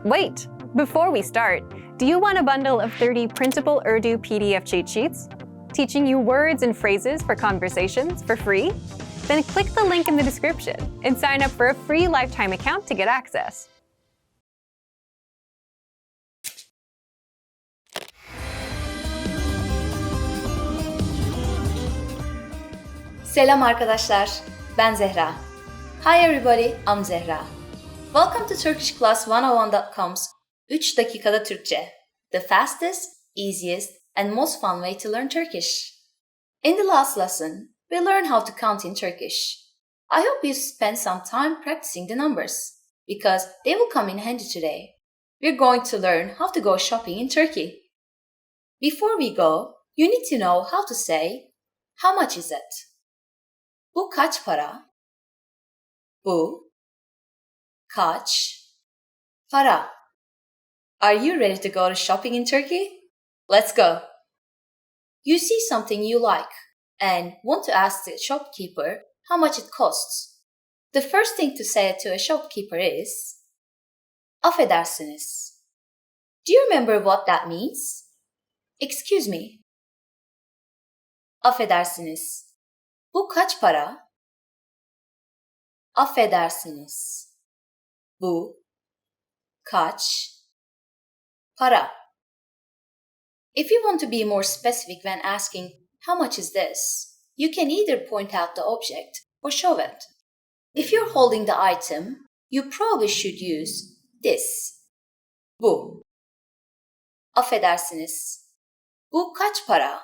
Wait! Before we start, do you want a bundle of 30 printable Urdu PDF cheat sheets? Teaching you words and phrases for conversations for free? Then click the link in the description and sign up for a free lifetime account to get access. Selam arkadaşlar, ben Zehra. Hi everybody, I'm Zehra. Welcome to TurkishClass101.com's 3 dakikada Türkçe, the fastest, easiest, and most fun way to learn Turkish. In the last lesson, we learned how to count in Turkish. I hope you spent some time practicing the numbers, because they will come in handy today. We're going to learn how to go shopping in Turkey. Before we go, you need to know how to say, how much is it? Bu kaç para? Bu kaç para? Are you ready to go to shopping in Turkey? Let's go! You see something you like and want to ask the shopkeeper how much it costs. The first thing to say to a shopkeeper is affedersiniz. Do you remember what that means? Excuse me. Affedersiniz. Bu kaç para? Affedersiniz. Bu kaç para? If you want to be more specific when asking how much is this, you can either point out the object or show it. If you're holding the item, you probably should use this. Bu. Affedersiniz. Bu kaç para?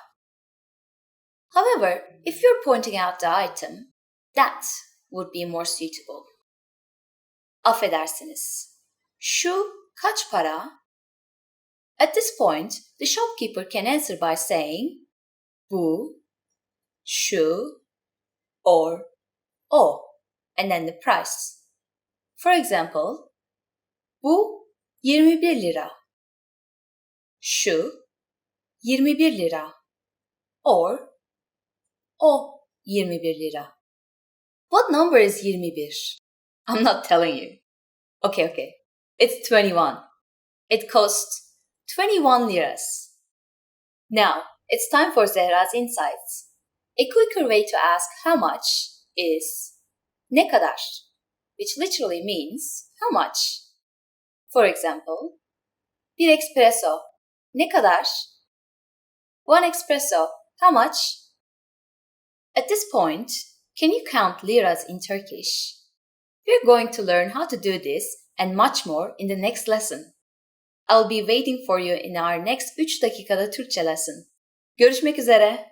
However, if you're pointing out the item, that would be more suitable. Affedersiniz. Şu kaç para? At this point, the shopkeeper can answer by saying bu, şu, or o, and then the price. For example, bu 21 lira. Şu 21 lira. Or o 21 lira. What number is 21? I'm not telling you. Okay. It's 21. It costs 21 liras. Now, it's time for Zehra's insights. A quicker way to ask how much is ne kadar, which literally means how much. For example, bir espresso ne kadar? One espresso, how much? At this point, can you count liras in Turkish? We're going to learn how to do this and much more in the next lesson. I'll be waiting for you in our next 3 dakikada Türkçe lesson. Görüşmek üzere.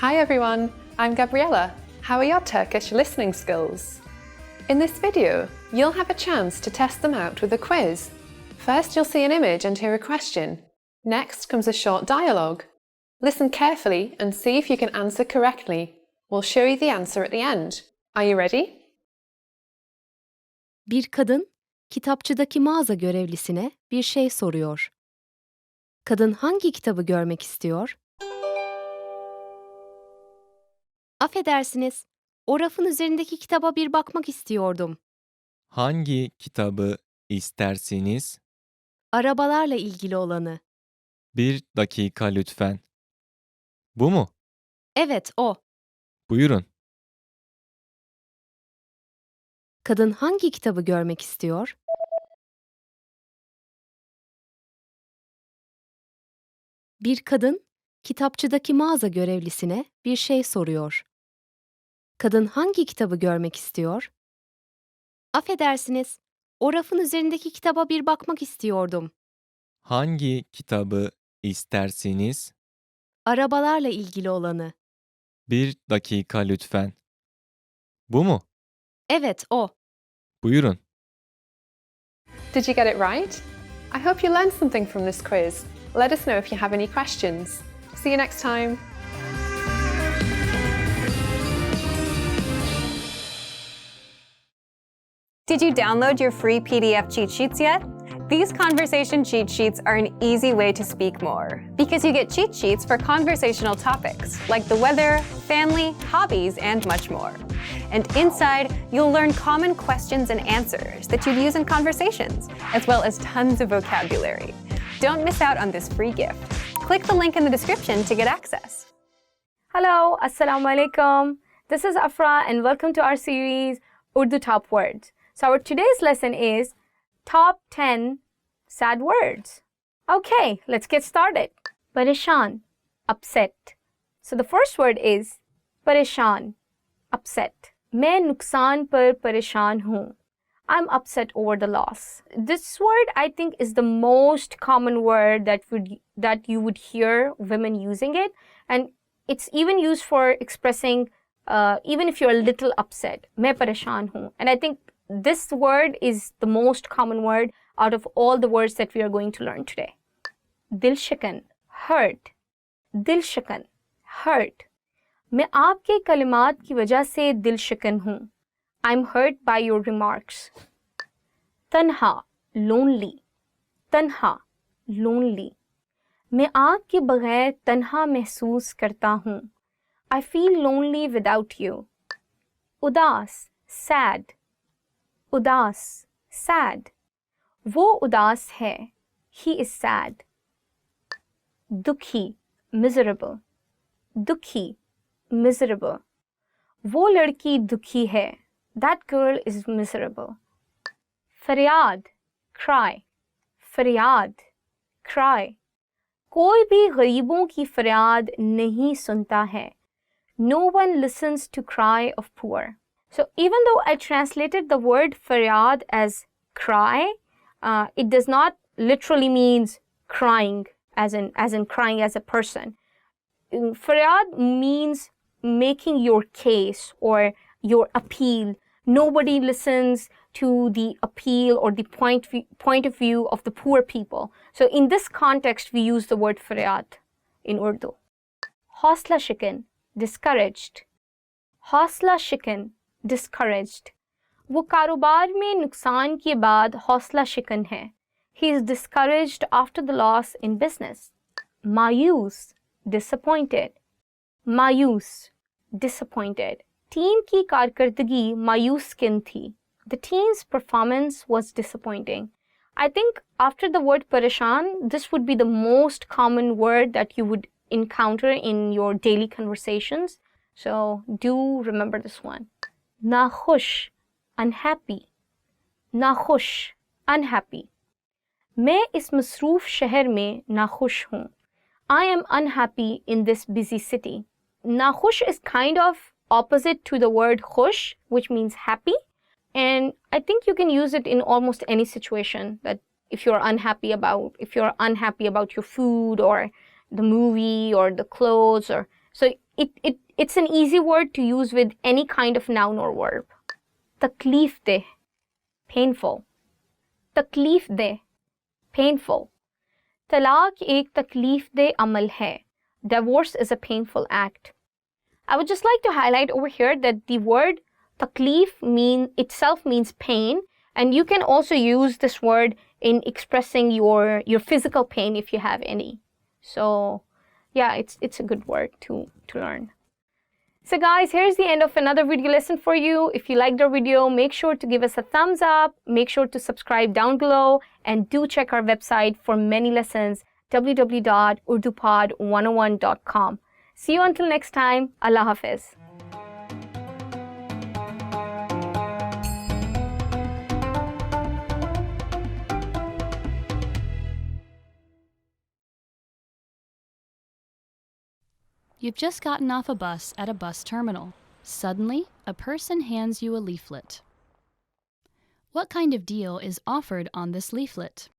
Hi everyone, I'm Gabriella. How are your Turkish listening skills? In this video, you'll have a chance to test them out with a quiz. First, you'll see an image and hear a question. Next comes a short dialogue. Listen carefully and see if you can answer correctly. We'll show you the answer at the end. Are you ready? Bir kadın, kitapçıdaki mağaza görevlisine bir şey soruyor. Kadın hangi kitabı görmek istiyor? Affedersiniz, o rafın üzerindeki kitaba bir bakmak istiyordum. Hangi kitabı istersiniz? Arabalarla ilgili olanı. 1 dakika lütfen. Bu mu? Evet, o. Buyurun. Kadın hangi kitabı görmek istiyor? Bir kadın, kitapçıdaki mağaza görevlisine bir şey soruyor. Kadın hangi kitabı görmek istiyor? Affedersiniz, o rafın üzerindeki kitaba bir bakmak istiyordum. Hangi kitabı istersiniz? Arabalarla ilgili olanı. 1 dakika lütfen. Bu mu? Evet, o. Buyurun. Did you get it right? I hope you learned something from this quiz. Let us know if you have any questions. See you next time. Did you download your free PDF cheat sheets yet? These conversation cheat sheets are an easy way to speak more because you get cheat sheets for conversational topics like the weather, family, hobbies, and much more. And inside, you'll learn common questions and answers that you'd use in conversations, as well as tons of vocabulary. Don't miss out on this free gift. Click the link in the description to get access. Hello, Assalamu alaikum. This is Afra and welcome to our series Urdu Top Words. So our today's lesson is Top 10 Sad Words. Okay, let's get started. Pareshan, upset. So the first word is pareshan, upset. मैं नुकसान पर परेशान हूँ. I'm upset over the loss. This word I think is the most common word that you would hear women using it, and it's even used for expressing even if you're a little upset. मैं परेशान हूँ. And I think this word is the most common word out of all the words that we are going to learn today. दिल शिकन, hurt. दिल शिकन, hurt. मैं आपके कलिमात की वजह से दिल शिकन हूँ. I'm hurt by your remarks. तन्हा, lonely. तन्हा, lonely. मैं आपके बगैर तन्हा महसूस करता हूँ. I feel lonely without you. उदास, sad. उदास, sad. वो उदास है. He is sad. दुखी, miserable. दुखी, miserable. वो लड़की दुखी है. That girl is miserable. फरियाद, cry. फरियाद, cry. कोई भी गरीबों की फरियाद नहीं सुनता है. No one listens to cry of poor. So even though I translated the word faryad as cry, it does not literally means crying as in crying as a person. Faryad means making your case or your appeal. Nobody listens to the appeal or the point of view of the poor people. So in this context, we use the word faryad in Urdu. Hausla shikan, discouraged. Hausla shikan, discouraged. वो कारोबार में नुकसान के बाद हौसला शिकन है. He is discouraged after the loss in business. मायूस, disappointed. मायूस, disappointed. टीम की कारकर्दगी मायूस किन थी. The team's performance was disappointing. I think after the word pareshan, this would be the most common word that you would encounter in your daily conversations. So do remember this one. नाखुश, unhappy. नाखुश, unhappy. मैं इस मसरूफ शहर में नाखुश हूँ. I am unhappy in this busy city. नाखुश is kind of opposite to the word khush, which means happy. And I think you can use it in almost any situation, that if you're unhappy about your food or the movie or the clothes, or so it's an easy word to use with any kind of noun or verb. तकलीफ दे, painful. तकलीफ दे, painful. तलाक एक तकलीफ दे अमल है. Divorce is a painful act. I would just like to highlight over here that the word taklif itself means pain, and you can also use this word in expressing your physical pain if you have any. So yeah, it's a good word to learn. So guys, here's the end of another video lesson for you. If you liked our video, make sure to give us a thumbs up, make sure to subscribe down below, and do check our website for many lessons, www.urdupod101.com. See you until next time. Allah Hafiz. You've just gotten off a bus at a bus terminal. Suddenly, a person hands you a leaflet. What kind of deal is offered on this leaflet?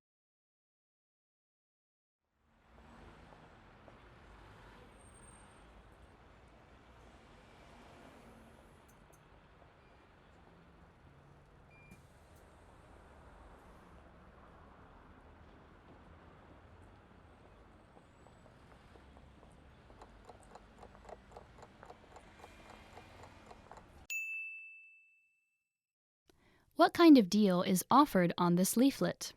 What kind of deal is offered on this leaflet?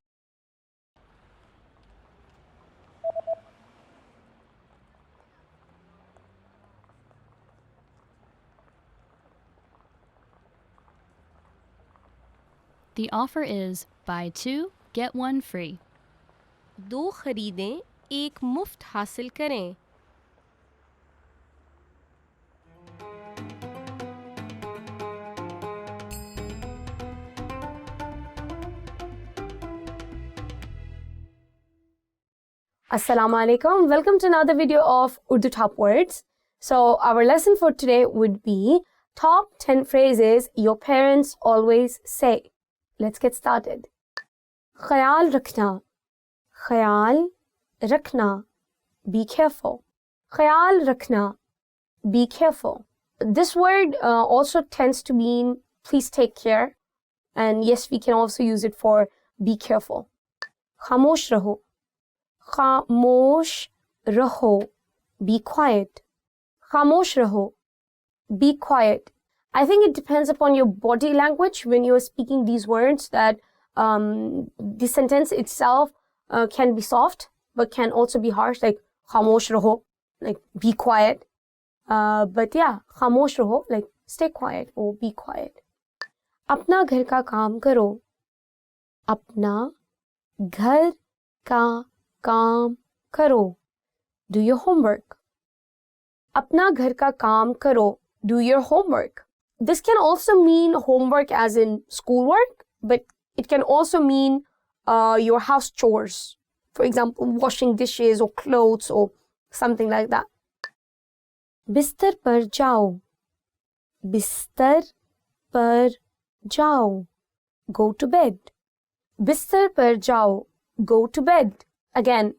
The offer is buy 2, get 1 free. 2 खरीदें, 1 मुफ्त हासिल करें. Assalamu alaikum. Welcome to another video of Urdu Top Words. So our lesson for today would be top 10 phrases your parents always say. Let's get started. ख्याल रखना, ख्याल रखना, be careful. ख्याल रखना, be careful. This word also tends to mean please take care. And yes, we can also use it for be careful. खामोश रहो, खामोश रहो, be quiet. खामोश रहो, be quiet. I think it depends upon your body language when you're speaking these words that the sentence itself can be soft but can also be harsh, like खामोश रहो, like be quiet. But yeah, खामोश रहो, like stay quiet or be quiet. अपना घर का काम करो, अपना घर का काम करो, do your homework. अपना घर का काम करो, do your homework. This can also mean homework as in schoolwork, but it can also mean your house chores. For example, washing dishes or clothes or something like that. बिस्तर पर जाओ, बिस्तर पर जाओ, go to bed. बिस्तर पर जाओ, go to bed. Again,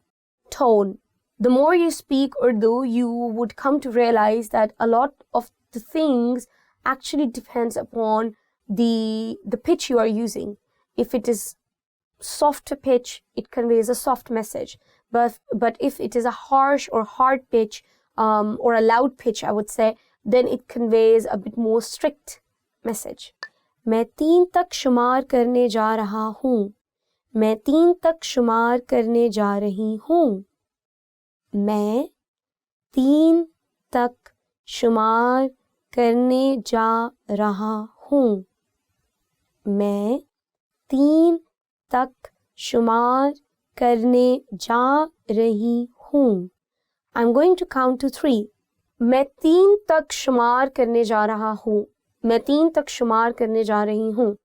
tone. The more you speak Urdu, you would come to realize that a lot of the things actually depends upon the pitch you are using. If it is softer pitch, it conveys a soft message. But if it is a harsh or hard pitch or a loud pitch, I would say, then it conveys a bit more strict message. मैं 3 तक शुमार करने जा रहा हूँ. मैं 3 तक शुमार करने जा रही हूँ. मैं 3 तक शुमार करने जा रहा हूँ. मैं 3 तक शुमार करने जा रही हूँ. I'm going to count to 3. मैं 3 तक शुमार करने जा रहा हूँ. मैं 3 तक शुमार करने जा रही हूँ.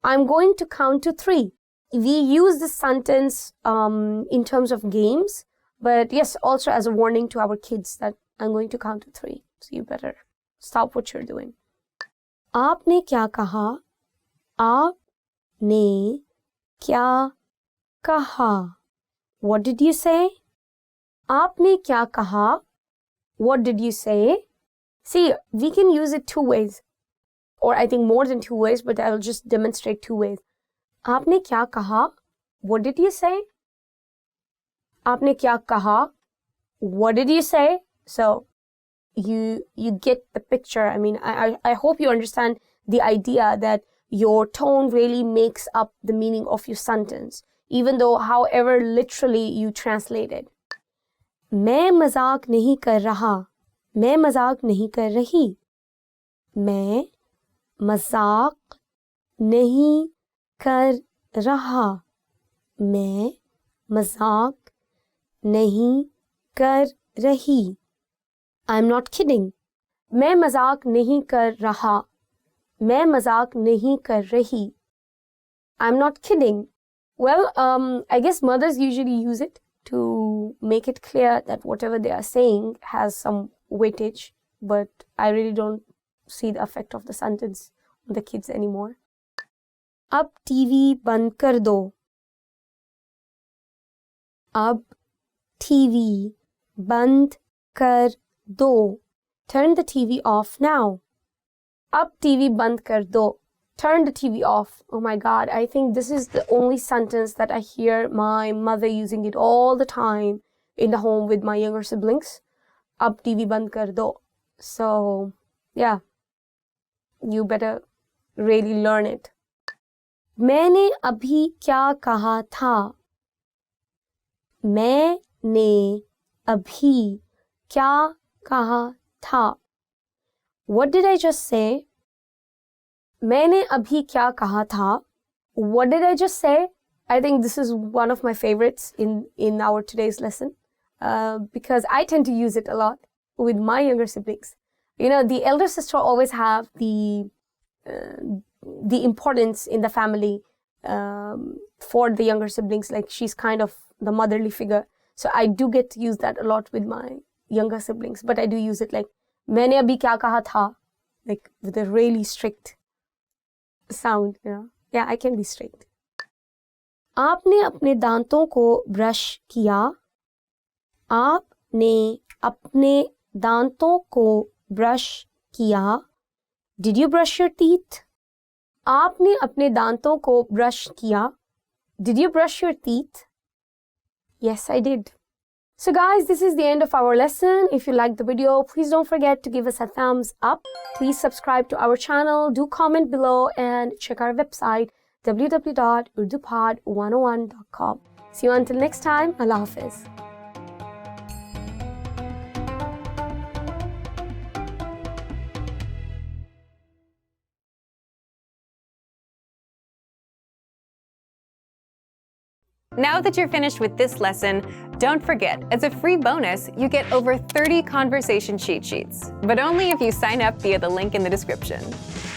I'm going to count to 3. We use this sentence in terms of games, but yes, also as a warning to our kids that I'm going to count to 3. So you better stop what you're doing. आपने क्या कहा? आपने क्या कहा? What did you say? आपने क्या कहा? What did you say? See, we can use it 2 ways. Or I think more than 2 ways, but I will just demonstrate 2 ways. आपने क्या कहा? What did you say? आपने क्या कहा? What did you say? So you get the picture. I mean, I hope you understand the idea that your tone really makes up the meaning of your sentence, even though however literally you translate it. मैं मजाक नहीं कर रहा. मैं मजाक नहीं कर रही. मैं मजाक नहीं कर रहा. मैं मजाक नहीं कर रही. I'm not kidding. मैं मजाक नहीं कर रहा. मैं मजाक नहीं कर रही. I'm not kidding. Well, I guess mothers usually use it to make it clear that whatever they are saying has some weightage, but I really don't see the effect of the sentence on the kids anymore. अब TV बंद कर दो. अब TV बंद कर दो. Turn the TV off now. अब TV बंद कर दो. Turn the TV off. Oh my God, I think this is the only sentence that I hear my mother using it all the time in the home with my younger siblings. Ab TV band kar do. So, yeah, you better really learn it. मैंने अभी क्या कहा था? मैंने अभी क्या कहा था? What did I just say? मैंने अभी क्या कहा था? What did I just say? I think this is one of my favorites in our today's lesson because I tend to use it a lot with my younger siblings. You know, the elder sister always have the importance in the family for the younger siblings. Like she's kind of the motherly figure. So I do get to use that a lot with my younger siblings. But I do use it like मैंने अभी क्या कहा था? Like with a really strict sound, you know. Yeah, I can be strict. आपने अपने दांतों को brush किया? आपने अपने दांतों को ब्रश किया? Did you brush your teeth? आपने अपने दांतों को ब्रश किया? Did you brush your teeth? Yes, I did. So guys, this is the end of our lesson. If you liked the video, please don't forget to give us a thumbs up. Please subscribe to our channel, do comment below, and check our website www.urdupod101.com. See you until next time. Allah Hafiz. Now that you're finished with this lesson, don't forget, as a free bonus, you get over 30 conversation cheat sheets, but only if you sign up via the link in the description.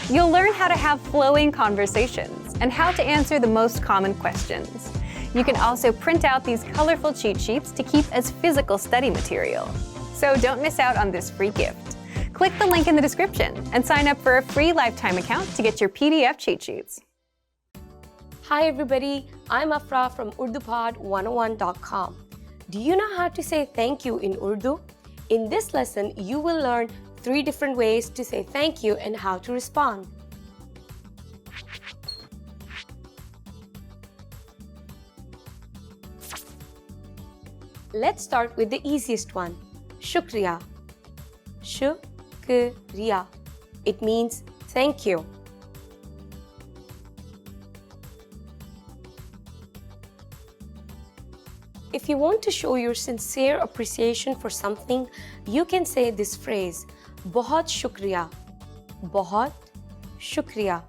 You'll learn how to have flowing conversations and how to answer the most common questions. You can also print out these colorful cheat sheets to keep as physical study material. So don't miss out on this free gift. Click the link in the description and sign up for a free lifetime account to get your PDF cheat sheets. Hi everybody, I'm Afra from UrduPod101.com. Do you know how to say thank you in Urdu? In this lesson, you will learn 3 different ways to say thank you and how to respond. Let's start with the easiest one, Shukriya. Shukriya. It means thank you. If you want to show your sincere appreciation for something, you can say this phrase, बहुत शुक्रिया. बहुत शुक्रिया.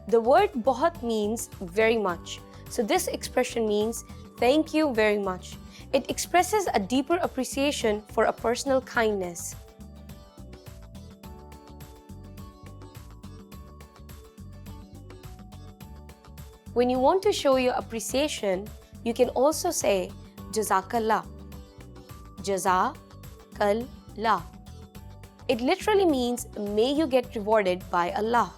The word बहुत means very much. So this expression means thank you very much. It expresses a deeper appreciation for a personal kindness. When you want to show your appreciation, you can also say Jazakallah. Jazakallah. It literally means may you get rewarded by Allah.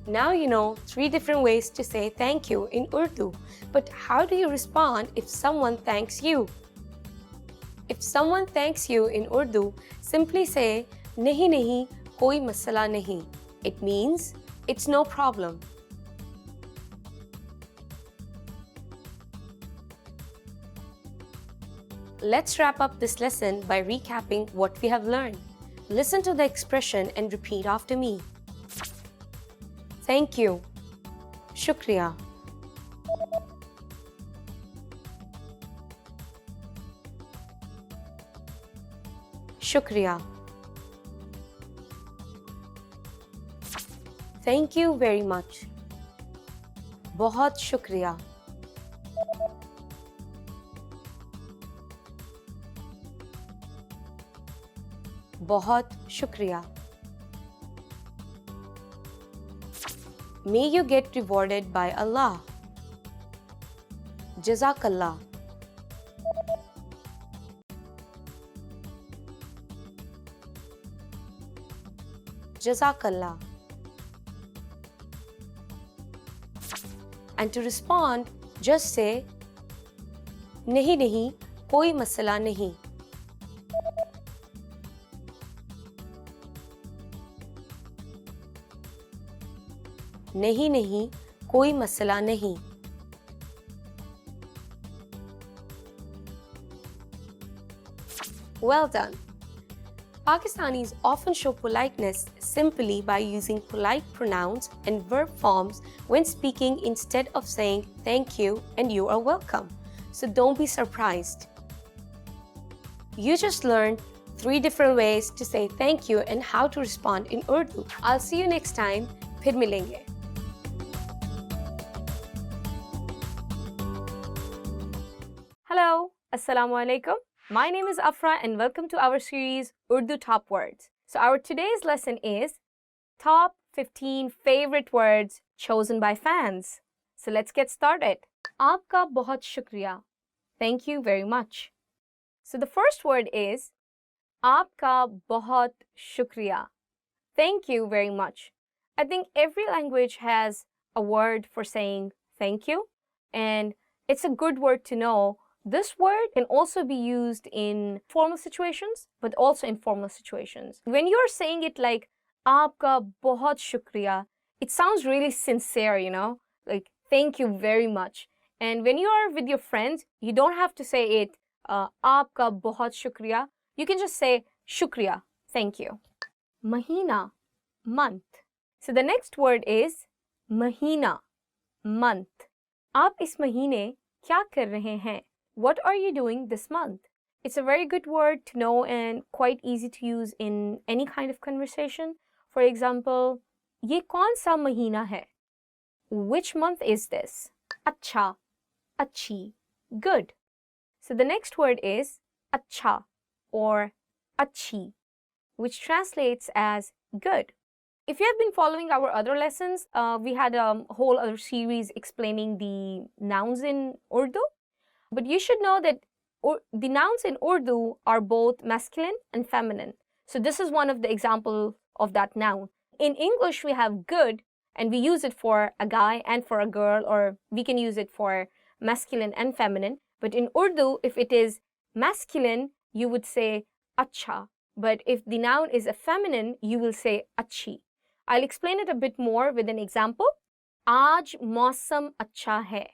Now you know 3 different ways to say thank you in Urdu. But how do you respond if someone thanks you? If someone thanks you in Urdu, simply say nahi nahi, koi masala nahi. It means it's no problem. Let's wrap up this lesson by recapping what we have learned. Listen to the expression and repeat after me. Thank you. Shukriya. Shukriya. Thank you very much. बहुत शुक्रिया. बहुत शुक्रिया. May you get rewarded by Allah. Jazakallah. Jazakallah. And to respond, just say nahi nahi, koi masala nahi. नहीं नहीं कोई मसला नहीं. Well done. Pakistanis often show politeness simply by using polite pronouns and verb forms when speaking instead of saying thank you and you are welcome. So don't be surprised. You just learned 3 different ways to say thank you and how to respond in Urdu. I'll see you next time. फिर मिलेंगे. Hello, Assalamu alaikum. My name is Afra and welcome to our series Urdu Top Words. So our today's lesson is Top 15 Favorite Words Chosen by Fans. So let's get started. Aapka bahut shukriya. Thank you very much. So the first word is Aapka bahut shukriya. Thank you very much. I think every language has a word for saying thank you, and it's a good word to know. This word can also be used in formal situations, but also informal situations. When you're saying it like Aapka bahut shukriya, it sounds really sincere, you know, like thank you very much. And when you are with your friends, you don't have to say it Aapka bahut shukriya. You can just say shukriya, thank you. Mahina, month. So the next word is mahina, month. Aap is mahine kya kar rahe hain? What are you doing this month? It's a very good word to know and quite easy to use in any kind of conversation. For example, ye kaun sa mahina hai? Which month is this? Acha, achi, good. So the next word is acha or achi, which translates as good. If you have been following our other lessons, we had a whole other series explaining the nouns in Urdu. But you should know that the nouns in Urdu are both masculine and feminine. So this is one of the examples of that noun. In English, we have good, and we use it for a guy and for a girl, or we can use it for masculine and feminine. But in Urdu, if it is masculine, you would say acha. But if the noun is a feminine, you will say achi. I'll explain it a bit more with an example. Aaj mausam acha hai.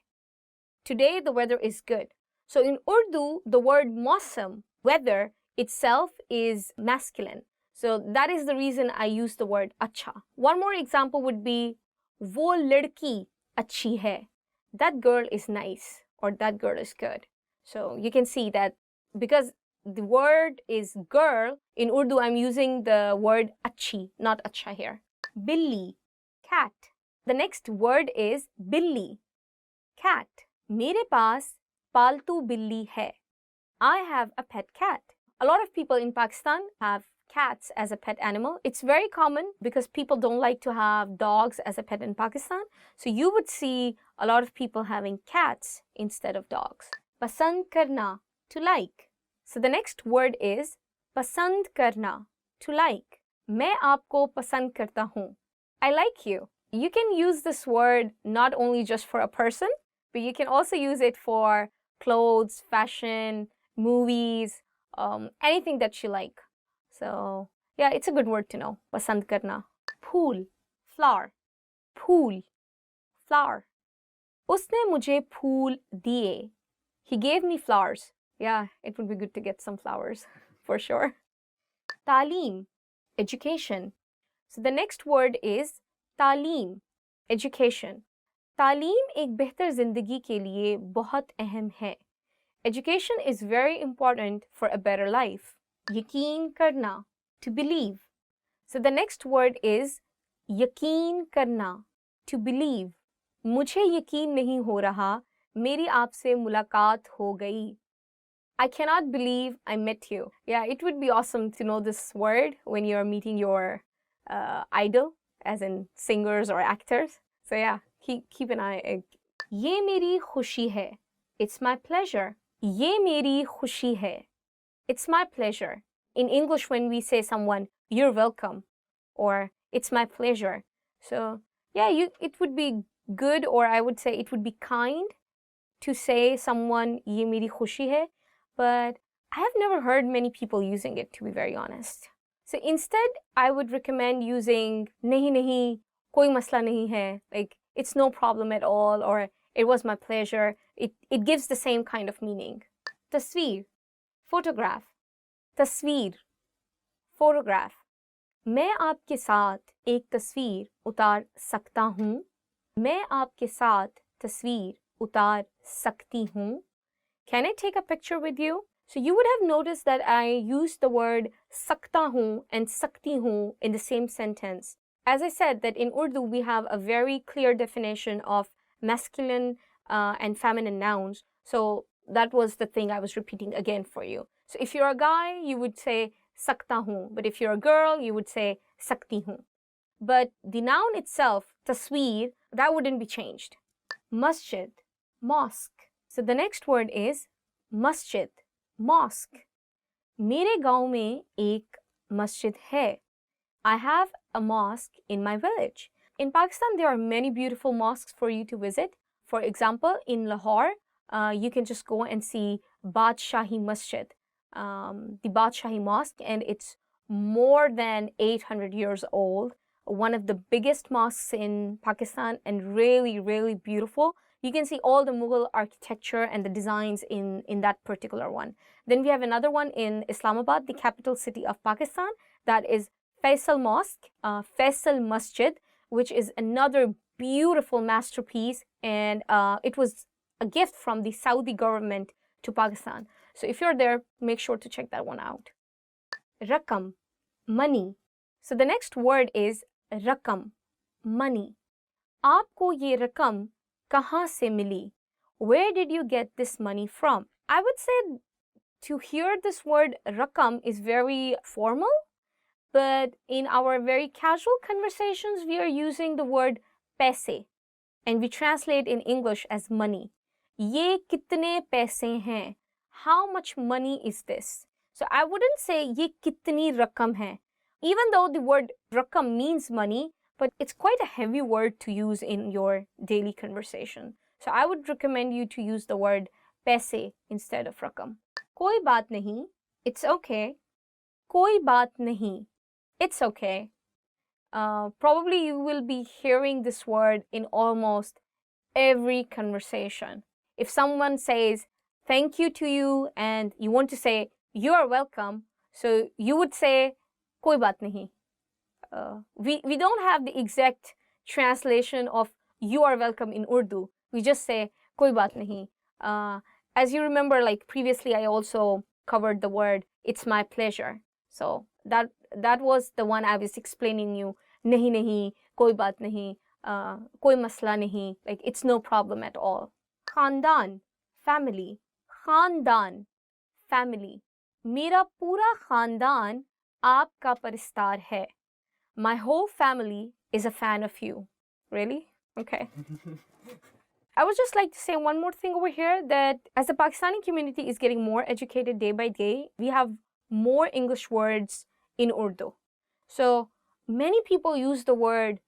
Today the weather is good. So in Urdu, the word mausam, weather, itself is masculine. So that is the reason I use the word acha. One more example would be wo ladki achhi hai. That girl is nice, or that girl is good. So you can see that because the word is girl, in Urdu I'm using the word achi, not acha here. Billi, cat. The next word is billi, cat. Mere paas paltu billi hai. I have a pet cat. A lot of people in Pakistan have cats as a pet animal. It's very common because people don't like to have dogs as a pet in Pakistan. So you would see a lot of people having cats instead of dogs. Pasand karna, to like. So the next word is pasand karna, to like. Main aapko pasand karta hoon. I like you. You can use this word not only just for a person, but you can also use it for clothes, fashion, movies, anything that you like. So yeah, it's a good word to know. Pasand karna. Phool, flower. Phool, flower. Usne mujhe phool diye. He gave me flowers. Yeah, it would be good to get some flowers for sure. Taaleem, education. So the next word is तालीम, education. तालीम एक बेहतर ज़िंदगी के लिए बहुत अहम है. Education is very important for a better life. यकीन करना, to believe. So the next word is यकीन करना, to believe. मुझे यकीन नहीं हो रहा, मेरी आपसे मुलाकात हो गई. I cannot believe I met you. Yeah, it would be awesome to know this word when you're meeting your idol, as in singers or actors. So yeah, keep an eye. ये मेरी खुशी है. It's my pleasure. ये मेरी खुशी है. It's my pleasure. In English, when we say someone, you're welcome, or it's my pleasure. So yeah, it would be good, or I would say it would be kind to say someone, ये मेरी खुशी है, but I have never heard many people using it, to be very honest. So instead, I would recommend using nahi nahi, koi masla nahi hai, like it's no problem at all, or it was my pleasure. It gives the same kind of meaning. Tasveer, photograph. Tasveer, photograph. मैं आपके साथ एक तस्वीर उतार सकता हूँ. मैं आपके साथ तस्वीर उतार सकती हूँ. Can I take a picture with you? So you would have noticed that I used the word sakta hu and sakti hu in the same sentence. As I said that in Urdu we have a very clear definition of masculine and feminine nouns. So that was the thing I was repeating again for you. So if you're a guy, you would say sakta hu, but if you're a girl, you would say sakti hu. But the noun itself, tasweer, that wouldn't be changed. Masjid, mosque. So the next word is masjid, mosque. मेरे गांव में एक मस्जिद है. I have a mosque in my village. In Pakistan, there are many beautiful mosques for you to visit. For example, in Lahore, you can just go and see Badshahi Masjid, the Badshahi Mosque, and it's more than 800 years old. One of the biggest mosques in Pakistan and really, really beautiful. You can see all the Mughal architecture and the designs in that particular one. Then we have another one in Islamabad, the capital city of Pakistan, that is Faisal Mosque, Faisal Masjid, which is another beautiful masterpiece, and it was a gift from the Saudi government to Pakistan. So if you're there, make sure to check that one out. Rakam, money. So the next word is rakam, money. Aapko ye rakam kahan se mili? Where did you get this money from? I would say to hear this word rakam is very formal, but in our very casual conversations, we are using the word paise, and we translate in English as money. Ye kitne paise hain? How much money is this? So I wouldn't say ye kitni rakam hai. Even though the word rakam means money, but it's quite a heavy word to use in your daily conversation. So I would recommend you to use the word paise instead of rakam. Koi baat nahi, it's okay. Koi baat nahi, it's okay. Probably you will be hearing this word in almost every conversation. If someone says thank you to you and you want to say you are welcome, so you would say koi baat nahi. We don't have the exact translation of you are welcome in Urdu. We just say koi baat nahi. As you remember, like previously I also covered the word it's my pleasure. So that was the one I was explaining you. Nahi nahi, koi baat nahi, koi masla nahi. Like it's no problem at all. Khandan, family. Khandan, family. Mera pura khandan aapka paristar hai. My whole family is a fan of you. Really? Okay. I would just like to say one more thing over here, that as the Pakistani community is getting more educated day by day, we have more English words in Urdu. So many people use the word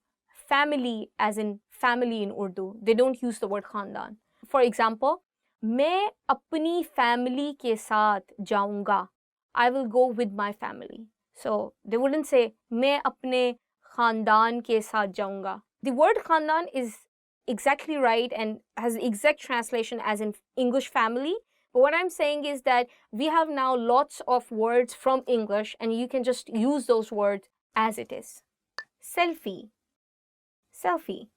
family as in family in Urdu. They don't use the word khandan. For example, मैं अपनी family के साथ जाऊंगा. I will go with my family. So they wouldn't say मैं अपने खानदान के साथ जाऊंगा. The word khandan is exactly right and has the exact translation as in English family. But what I'm saying is that we have now lots of words from English and you can just use those words as it is. Selfie. Selfie.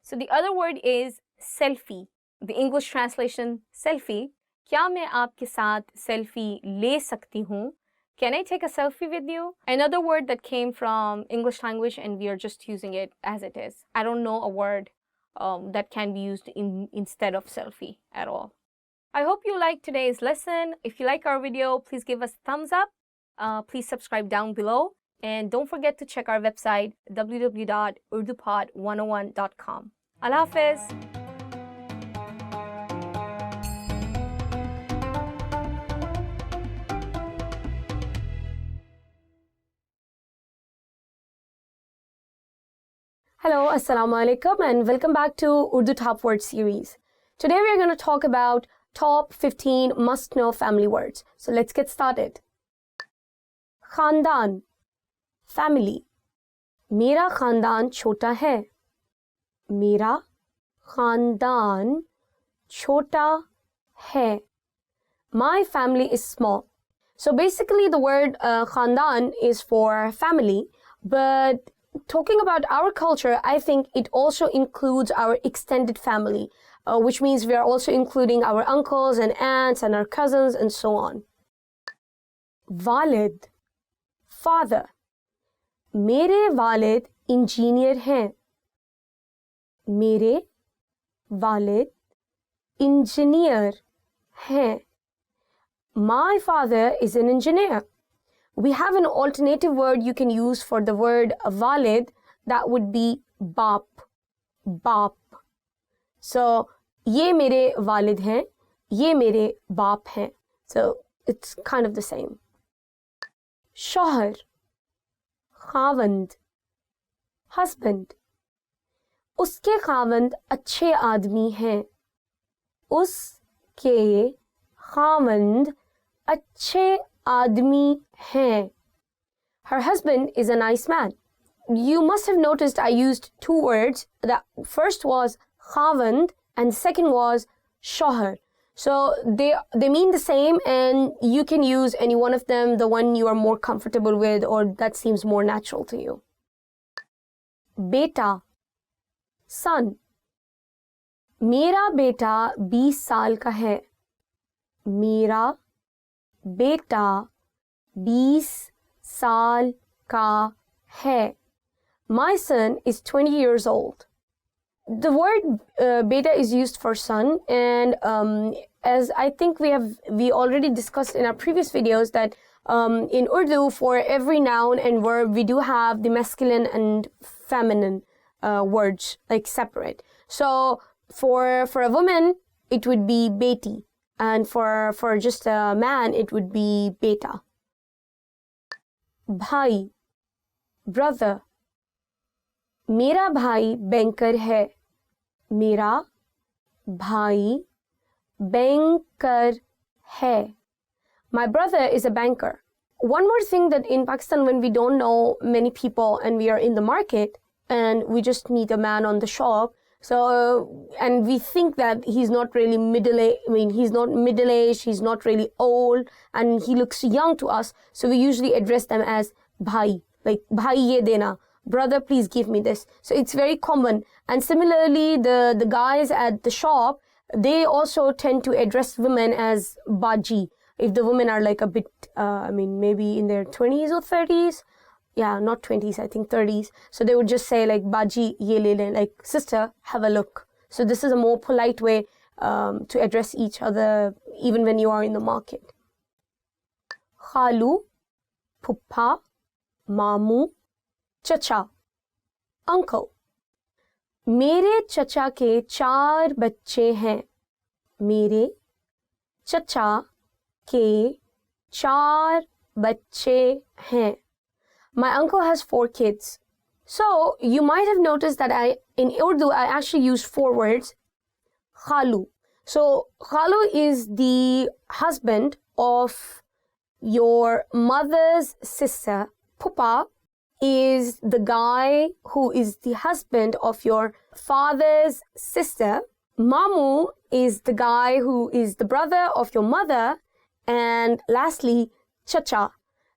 So the other word is selfie. The English translation, selfie. क्या मैं आपके साथ selfie ले सकती हूँ? Can I take a selfie with you? Another word that came from English language and we are just using it as it is. I don't know a word that can be used instead of selfie at all. I hope you liked today's lesson. If you like our video, please give us a thumbs up. Please subscribe down below. And don't forget to check our website, www.urdupod101.com. Allah Hafiz. Hello, Assalamu alaikum, and welcome back to Urdu Top Words series. Today we are going to talk about top 15 must-know family words. So let's get started. Khandan, family. Mera khandan chota hai. Mera khandan chota hai. My family is small. So basically the word khandan is for family, but talking about our culture, I think it also includes our extended family, which means we are also including our uncles and aunts and our cousins and so on. Walid, father. मेरे वालिद engineer हैं. मेरे वालिद engineer हैं. My father is an engineer. We have an alternative word you can use for the word walid. That would be baap. Baap. So, ये मेरे वालिद हैं, ये मेरे बाप हैं. So, it's kind of the same. शौहर, खावंद, husband. उसके खावंद अच्छे आदमी हैं. उसके खावंद अच्छे आदमी हैं. Her husband is a nice man. You must have noticed I used two words. The first was खावंद and the second was शौहर. So they mean the same, and you can use any one of them, the one you are more comfortable with or that seems more natural to you. बेटा, son. मेरा बेटा 20 साल का है. मेरा बेटा 20 साल का है. My son is 20 years old. The word beta is used for son, and as I think we already discussed in our previous videos that in Urdu, for every noun and verb, we do have the masculine and feminine words, like separate. So for a woman, it would be beti, and for just a man, it would be beta. Bhai, brother. मेरा भाई banker है. मेरा भाई banker है. My brother is a banker. One more thing that in Pakistan, when we don't know many people and we are in the market and we just meet a man on the shop, and we think that he's not really he's not middle-aged, he's not really old, and he looks young to us, so we usually address them as bhai, like bhai ye dena, brother, please give me this. So it's very common. And similarly, the guys at the shop, they also tend to address women as baji. If the women are like a bit, maybe in their 20s or 30s. Yeah, not 20s, I think 30s. So they would just say like baji ye le le, like sister, have a look. So this is a more polite way to address each other even when you are in the market. Khalu, phupha, mamu, चचा, uncle. मेरे चचा के 4 बच्चे हैं. मेरे चचा के 4 बच्चे हैं. My uncle has 4 kids. So you might have noticed that in Urdu I actually use 4 words. Khalu. So khalu is the husband of your mother's sister. Pupa is the guy who is the husband of your father's sister. Mamu is the guy who is the brother of your mother. And lastly, chacha.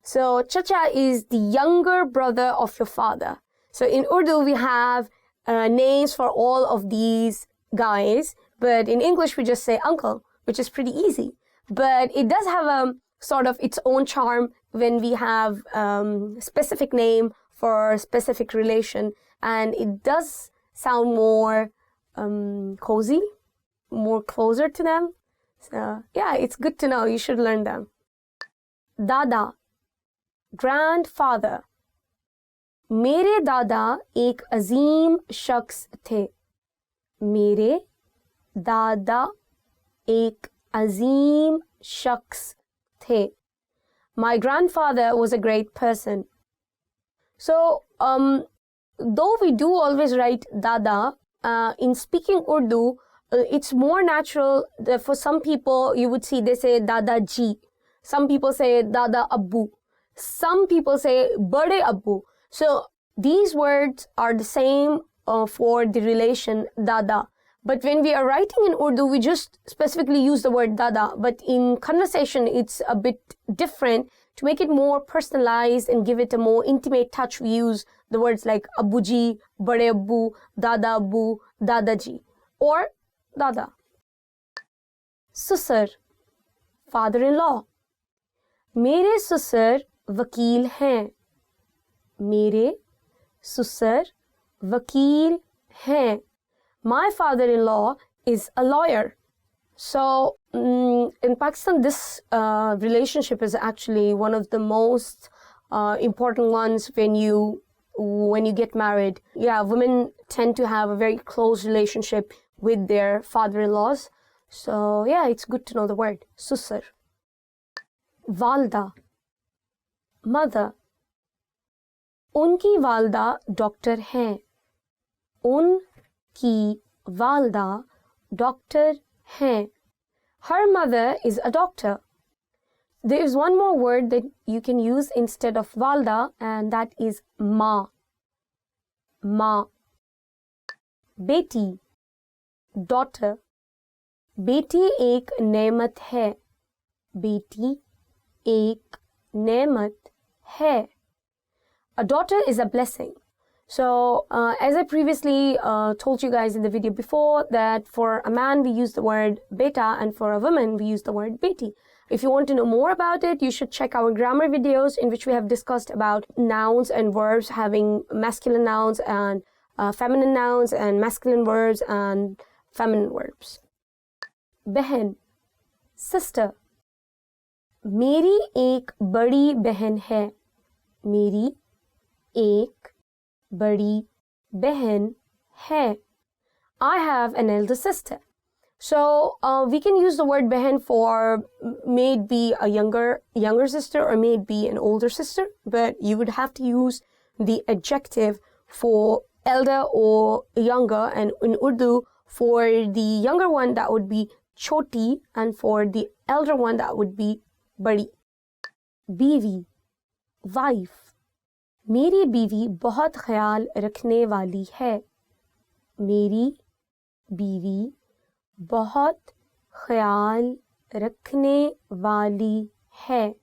So chacha is the younger brother of your father. So in Urdu, we have names for all of these guys. But in English, we just say uncle, which is pretty easy. But it does have a sort of its own charm when we have specific name for specific relation, and it does sound more cozy, more closer to them. So yeah, it's good to know. You should learn them. Dada, grandfather. मेरे दादा एक अजीम शख्स थे. मेरे दादा एक अजीम शख्स थे. My grandfather was a great person. So, though we do always write dada, in speaking Urdu, it's more natural that for some people, you would see they say dada ji. Some people say dada abbu. Some people say bade abbu. So, these words are the same for the relation dada. But when we are writing in Urdu, we just specifically use the word dada. But in conversation, it's a bit different. To make it more personalized and give it a more intimate touch, we use the words like Abuji, Bade Abbu, Dada Abbu, Dadaji, or Dada. Susar, father-in-law. मेरे ससुर वकील हैं. मेरे ससुर वकील हैं. My father-in-law is a lawyer. So in Pakistan, this relationship is actually one of the most important ones when you get married. Yeah, women tend to have a very close relationship with their father-in-laws. So yeah, it's good to know the word susar. Valda, mother. उनकी वालदा doctor हैं. उनकी वालदा doctor हैं. Her mother is a doctor. There is one more word that you can use instead of walda, and that is ma. Ma. Beti, daughter. बेटी एक नेमत है. बेटी एक नेमत है. A daughter is a blessing. So, as I previously told you guys in the video before, that for a man we use the word beta, and for a woman we use the word beti. If you want to know more about it, you should check our grammar videos in which we have discussed about nouns and verbs having masculine nouns and feminine nouns, and masculine verbs and feminine verbs. बहन, sister. मेरी एक बड़ी बहन है. मेरी एक बड़ी बहन है. I have an elder sister. So we can use the word behen for may it be a younger sister or may it be an older sister, but you would have to use the adjective for elder or younger, and in Urdu for the younger one that would be choti, and for the elder one that would be badi. बीवी, wife. मेरी बीवी बहुत ख्याल रखने वाली है. मेरी बीवी बहुत ख्याल रखने वाली है.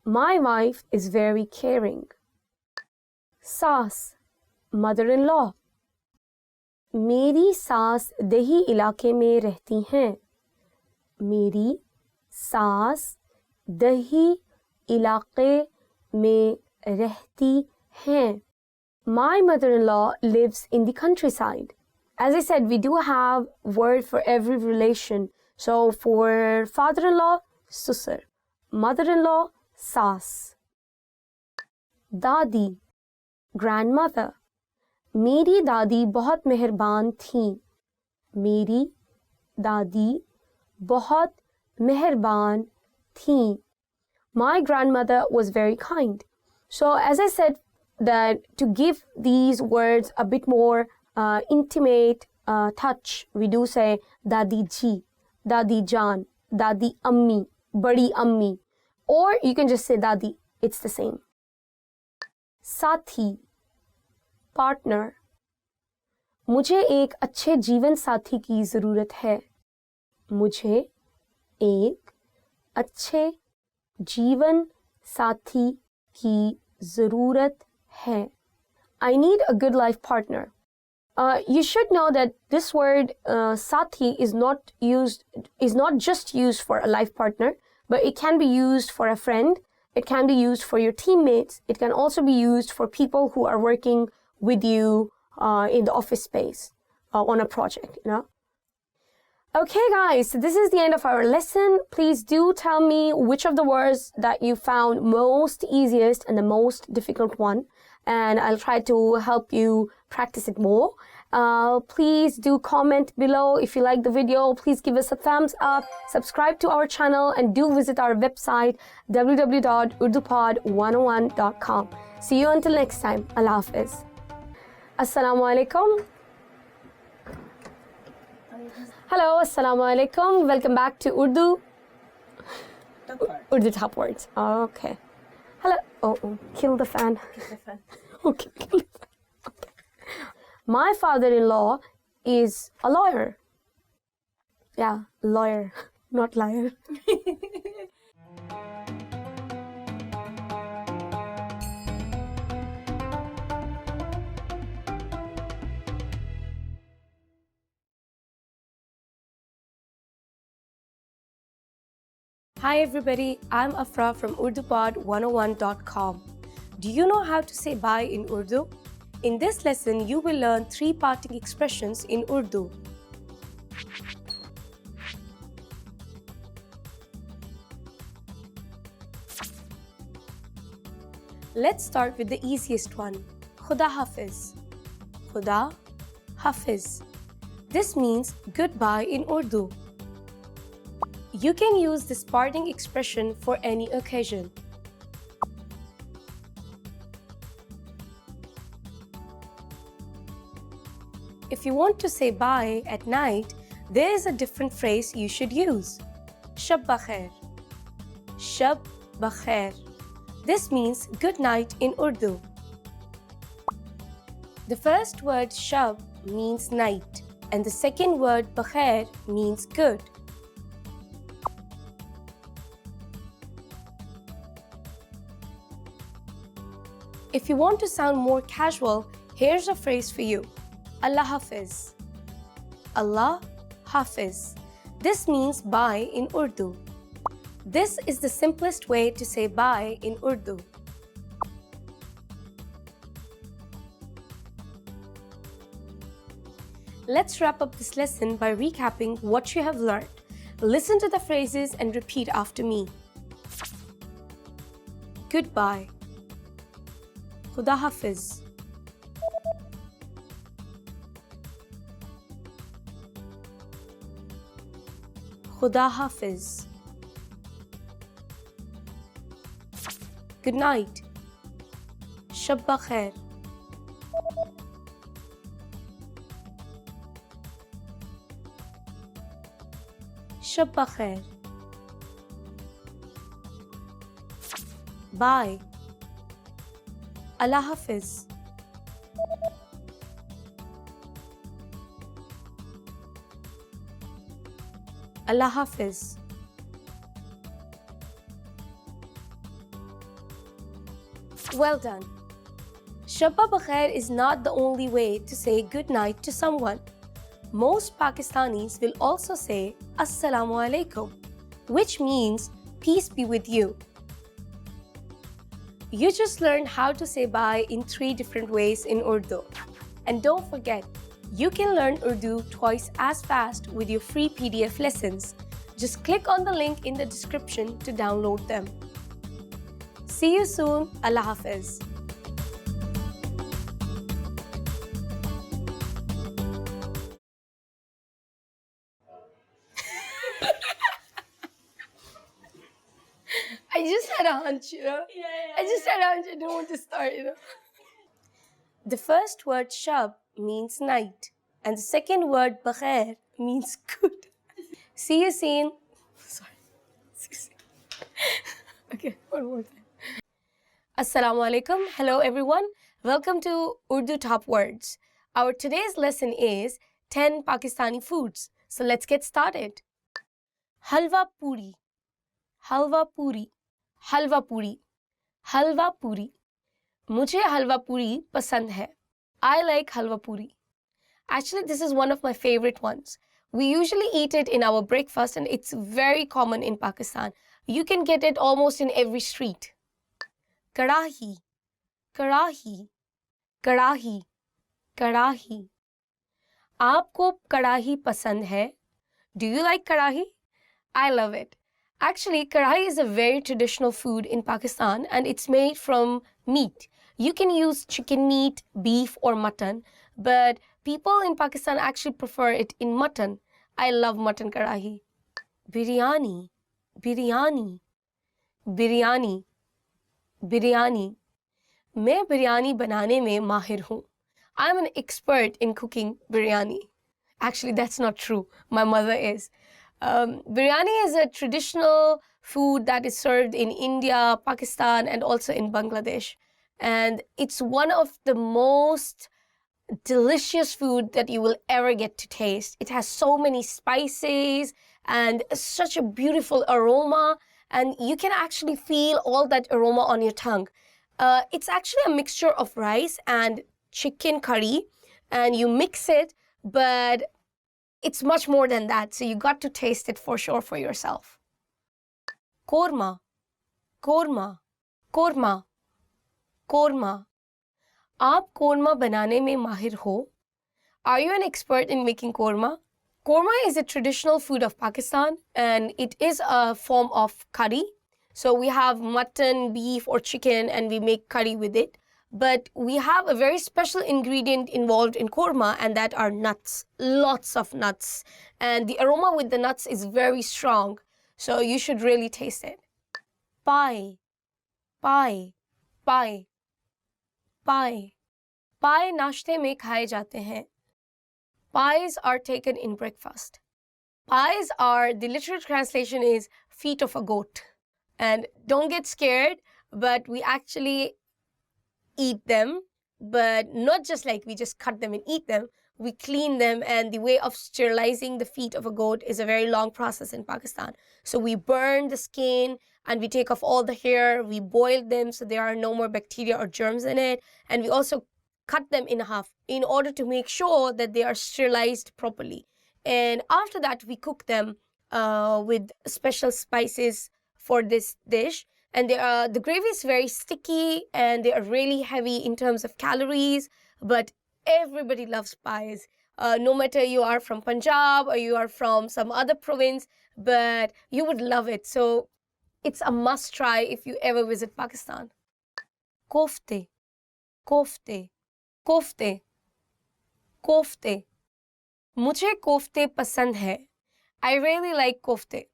My wife is very caring. सास, mother-in-law. मेरी सास दही इलाके में रहती हैं. मेरी सास दही इलाके में रहती हैं. My mother-in-law lives in the countryside. As I said, we do have word for every relation. So for father-in-law, susar. Mother-in-law, saas. Dadi, grandmother. मेरी दादी बहुत मेहरबान थीं. मेरी दादी बहुत मेहरबान थीं. My grandmother was very kind. So as I said, that to give these words a bit more intimate touch, we do say Dadi ji, Dadi Jan, Dadi Ammi, Badi Ammi, or you can just say Dadi, it's the same. Sathi, partner. मुझे एक अच्छे जीवन साथी की ज़रूरत है. मुझे एक अच्छे जीवन साथी की ज़रूरत है. I need a good life partner. You should know that this word sathi is not just used for a life partner, but it can be used for a friend. It can be used for your teammates. It can also be used for people who are working with you in the office space on a project, you know. Okay guys, so this is the end of our lesson. Please do tell me which of the words that you found most easiest and the most difficult one, and I'll try to help you practice it more. Please do comment below if you like the video. Please give us a thumbs up, subscribe to our channel, and do visit our website www.urdupod101.com. See you until next time. Allah Hafiz. Assalamu alaikum. Hello, assalamu alaikum. Welcome back to Urdu. Urdu top words. Okay. Hello. Oh, kill the fan. Okay, kill the fan. Okay. My father-in-law is a lawyer. Yeah, lawyer, not liar. Hi everybody, I'm Afra from UrduPod101.com. Do you know how to say bye in Urdu? In this lesson, you will learn 3 parting expressions in Urdu. Let's start with the easiest one, Khuda Hafiz. Khuda Hafiz. This means goodbye in Urdu. You can use this parting expression for any occasion. If you want to say bye at night, there is a different phrase you should use. Shab bakhair. Shab bakhair. This means good night in Urdu. The first word shab means night, and the second word bakhair means good. If you want to sound more casual, here's a phrase for you. Allah Hafiz. Allah Hafiz. This means bye in Urdu. This is the simplest way to say bye in Urdu. Let's wrap up this lesson by recapping what you have learned. Listen to the phrases and repeat after me. Goodbye. Khuda Hafiz. Khuda Hafiz. Good night. Shab bakhair. Shab bakhair. Bye. Allah Hafiz. Allah Hafiz. Well done. Shabba Bakhair is not the only way to say good night to someone. Most Pakistanis will also say Assalamu alaikum, which means peace be with you. You just learned how to say bye in 3 different ways in Urdu. And don't forget, you can learn Urdu twice as fast with your free PDF lessons. Just click on the link in the description to download them. See you soon. Allah Hafiz. I just had a hunch, I just had a hunch. I didn't want to start, The first word shab means night, and the second word bakhair means good. See you soon. Sorry. See you soon. Okay, one more time. Assalamu alaikum. Hello everyone. Welcome to Urdu Top Words. Our today's lesson is 10 Pakistani foods. So let's get started. Halwa puri. Halwa puri. Halwa puri. Halwa puri. Mujhe halwa puri pasand hai. I like halwa puri. Actually, this is one of my favorite ones. We usually eat it in our breakfast and it's very common in Pakistan. You can get it almost in every street. Karahi. Karahi. Karahi. Karahi. Aapko karahi pasand hai? Do you like karahi? I love it. Actually, karahi is a very traditional food in Pakistan and it's made from meat. You can use chicken meat, beef or mutton, but people in Pakistan actually prefer it in mutton. I love mutton karahi. Biryani. Biryani. Biryani. Biryani. मैं बिरयानी बनाने में माहिर हूँ. I'm an expert in cooking biryani. Actually, that's not true. My mother is. Biryani is a traditional food that is served in India, Pakistan, and also in Bangladesh. And it's one of the most delicious food that you will ever get to taste. It has so many spices and such a beautiful aroma, and you can actually feel all that aroma on your tongue. It's actually a mixture of rice and chicken curry, and you mix it, but it's much more than that, so you got to taste it for sure for yourself. Korma, korma, korma, korma. आप कोरमा बनाने में माहिर हो? Are you an expert in making korma? Korma is a traditional food of Pakistan, and it is a form of curry. So we have mutton, beef, or chicken, and we make curry with it. But we have a very special ingredient involved in korma, and that are nuts. Lots of nuts. And the aroma with the nuts is very strong. So you should really taste it. Pie, pie, pie. Pie. Pie नाश्ते में खाए जाते हैं. Pies are taken in breakfast. Pies are, the literal translation is feet of a goat. And don't get scared, but we actually eat them, but not just like we just cut them and eat them. We clean them, and the way of sterilizing the feet of a goat is a very long process in Pakistan. So we burn the skin and we take off all the hair, we boil them so there are no more bacteria or germs in it, and we also cut them in half in order to make sure that they are sterilized properly. And after that, we cook them with special spices for this dish. And the gravy is very sticky and they are really heavy in terms of calories, but everybody loves pies. No matter you are from Punjab or you are from some other province, but you would love it. So it's a must try if you ever visit Pakistan. Kofte, kofte, kofte, kofte. मुझे कोफ्ते पसंद है. I really like kofte.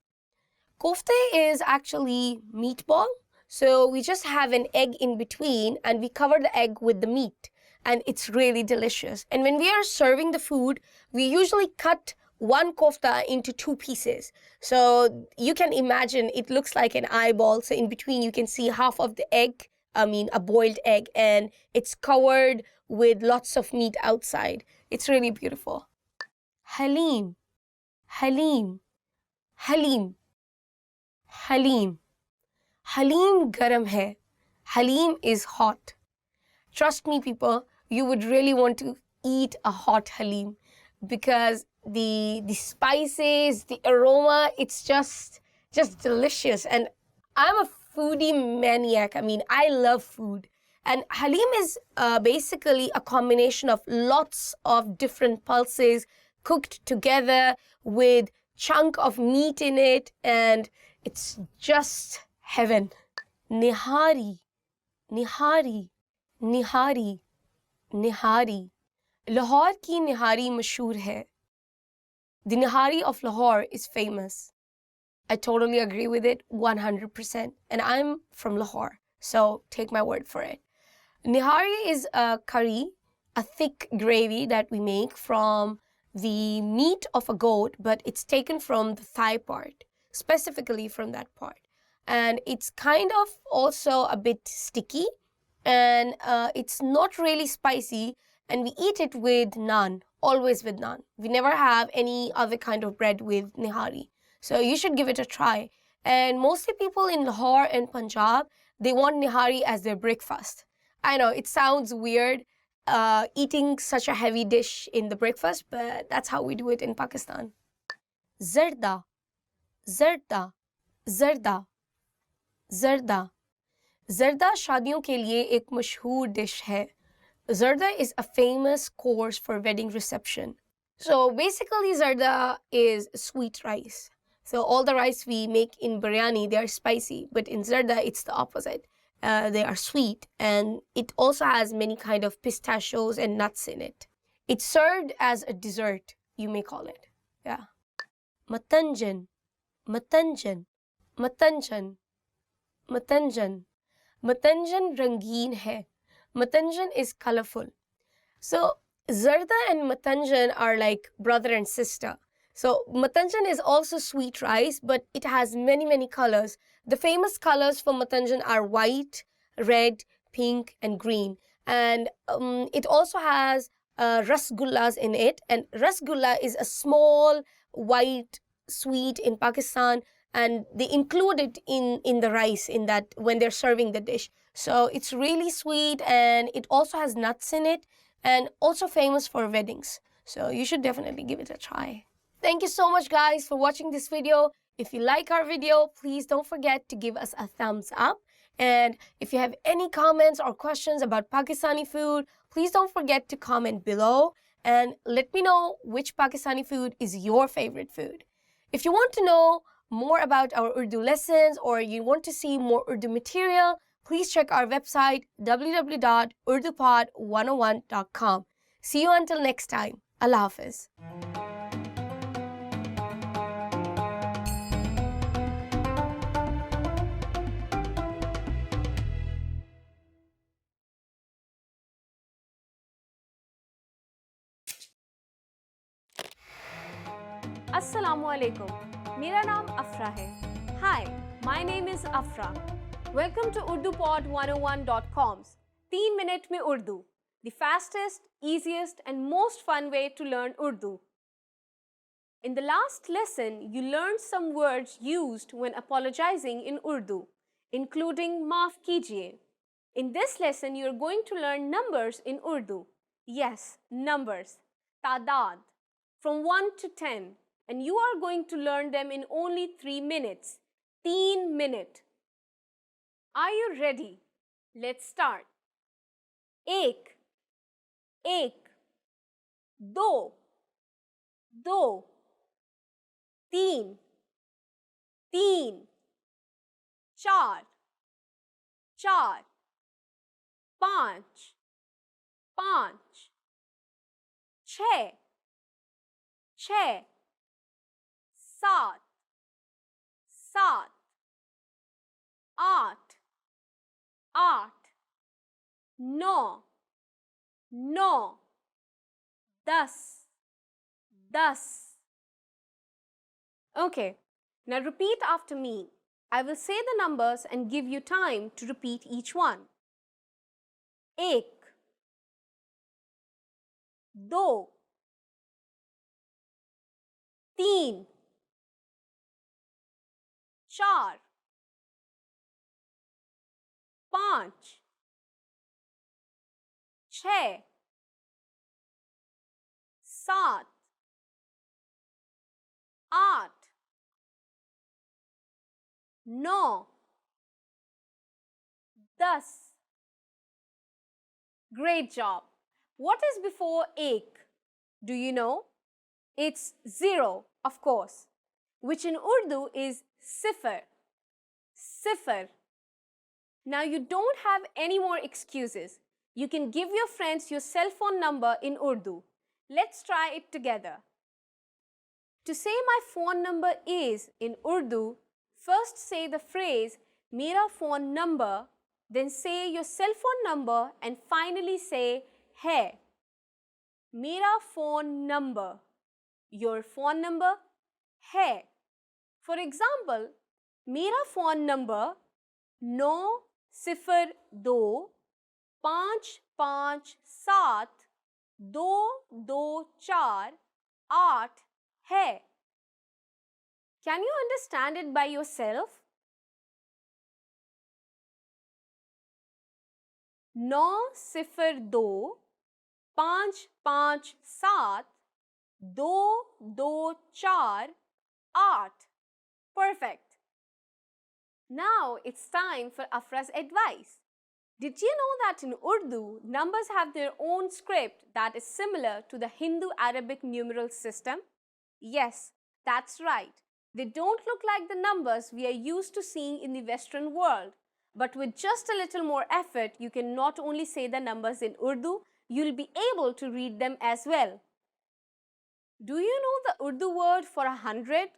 Kofte is actually meatball. So we just have an egg in between and we cover the egg with the meat. And it's really delicious. And when we are serving the food, we usually cut one kofta into two pieces. So you can imagine it looks like an eyeball. So in between you can see half of the egg, a boiled egg, and it's covered with lots of meat outside. It's really beautiful. Halim, Halim, Halim, Halim. Halim garam hai. Halim is hot. Trust me, people, you would really want to eat a hot halim because the spices, the aroma, it's just delicious. And I'm a foodie maniac. I love food. And halim is basically a combination of lots of different pulses cooked together with chunk of meat in it, and it's just heaven. Nihari, nihari, nihari, nihari. Lahore ki nihari mashhoor hai. The nihari of Lahore is famous. I totally agree with it 100%. And I'm from Lahore, so take my word for it. Nihari is a curry, a thick gravy that we make from the meat of a goat, but it's taken from the thigh part, specifically from that part. And it's kind of also a bit sticky, and it's not really spicy, and we eat it with naan, always with naan. We never have any other kind of bread with nihari. So you should give it a try. And mostly people in Lahore and Punjab, they want nihari as their breakfast. I know, it sounds weird, eating such a heavy dish in the breakfast, but that's how we do it in Pakistan. Zarda, zarda, zarda, zarda. Zarda शादियों के लिए एक मशहूर dish है. Zarda is a famous course for wedding reception. So basically zarda is sweet rice. So all the rice we make in biryani, they are spicy, but in zarda it's the opposite. They are sweet, and it also has many kind of pistachios and nuts in it. It's served as a dessert, you may call it. Yeah. Matanjan, matanjan, matanjan, matanjan. Matanjan rangeen hai. Matanjan is colorful. So zarda and matanjan are like brother and sister. So matanjan is also sweet rice, but it has many, many colors. The famous colors for matanjan are white, red, pink, and green. And it also has rasgullas in it. And rasgulla is a small white sweet in Pakistan, and they include it in the rice in that when they're serving the dish. So it's really sweet, and it also has nuts in it, and also famous for weddings. So you should definitely give it a try. Thank you so much, guys, for watching this video. If you like our video, please don't forget to give us a thumbs up. And if you have any comments or questions about Pakistani food, please don't forget to comment below and let me know which Pakistani food is your favorite food. If you want to know more about our Urdu lessons or you want to see more Urdu material, please check our website www.urdupod101.com. See you until next time. Allah Hafiz. Assalamu alaikum. मेरा नाम अफरा है. Hi, my name is Afra. Welcome to UrduPod101.com's 3 Minute में Urdu, the fastest, easiest and most fun way to learn Urdu. In the last lesson, you learned some words used when apologizing in Urdu, including maaf kijiye. In this lesson, you are going to learn numbers in Urdu. Yes, numbers. Tadad, from 1 to 10. And you are going to learn them in only 3 minutes. 3 minute. Are you ready? Let's start. Ek, ek. Do, do. Teen, teen. Char, char. Panch, panch. Chhe, chhe. Saat, saat. Aat, aat. No, no. Das, das. Okay, now repeat after me. I will say the numbers and give you time to repeat each one. Ek, do, teen, चार, पाँच, छः, सात, आठ, नौ, 10. Great job. What is before ek? Do you know? It's 0, of course, which in Urdu is sifar. Sifar. Now you don't have any more excuses. You can give your friends your cell phone number in Urdu. Let's try it together. To say my phone number is in Urdu, first say the phrase Mera phone number, then say your cell phone number and finally say hai. Mera phone number. Your phone number hai. For example, मेरा phone number 902557224 है. Can you understand it by yourself? 902557224 Perfect. Now it's time for Afra's advice. Did you know that in Urdu, numbers have their own script that is similar to the Hindu-Arabic numeral system? Yes, that's right. They don't look like the numbers we are used to seeing in the Western world. But with just a little more effort, you can not only say the numbers in Urdu, you'll be able to read them as well. Do you know the Urdu word for 100?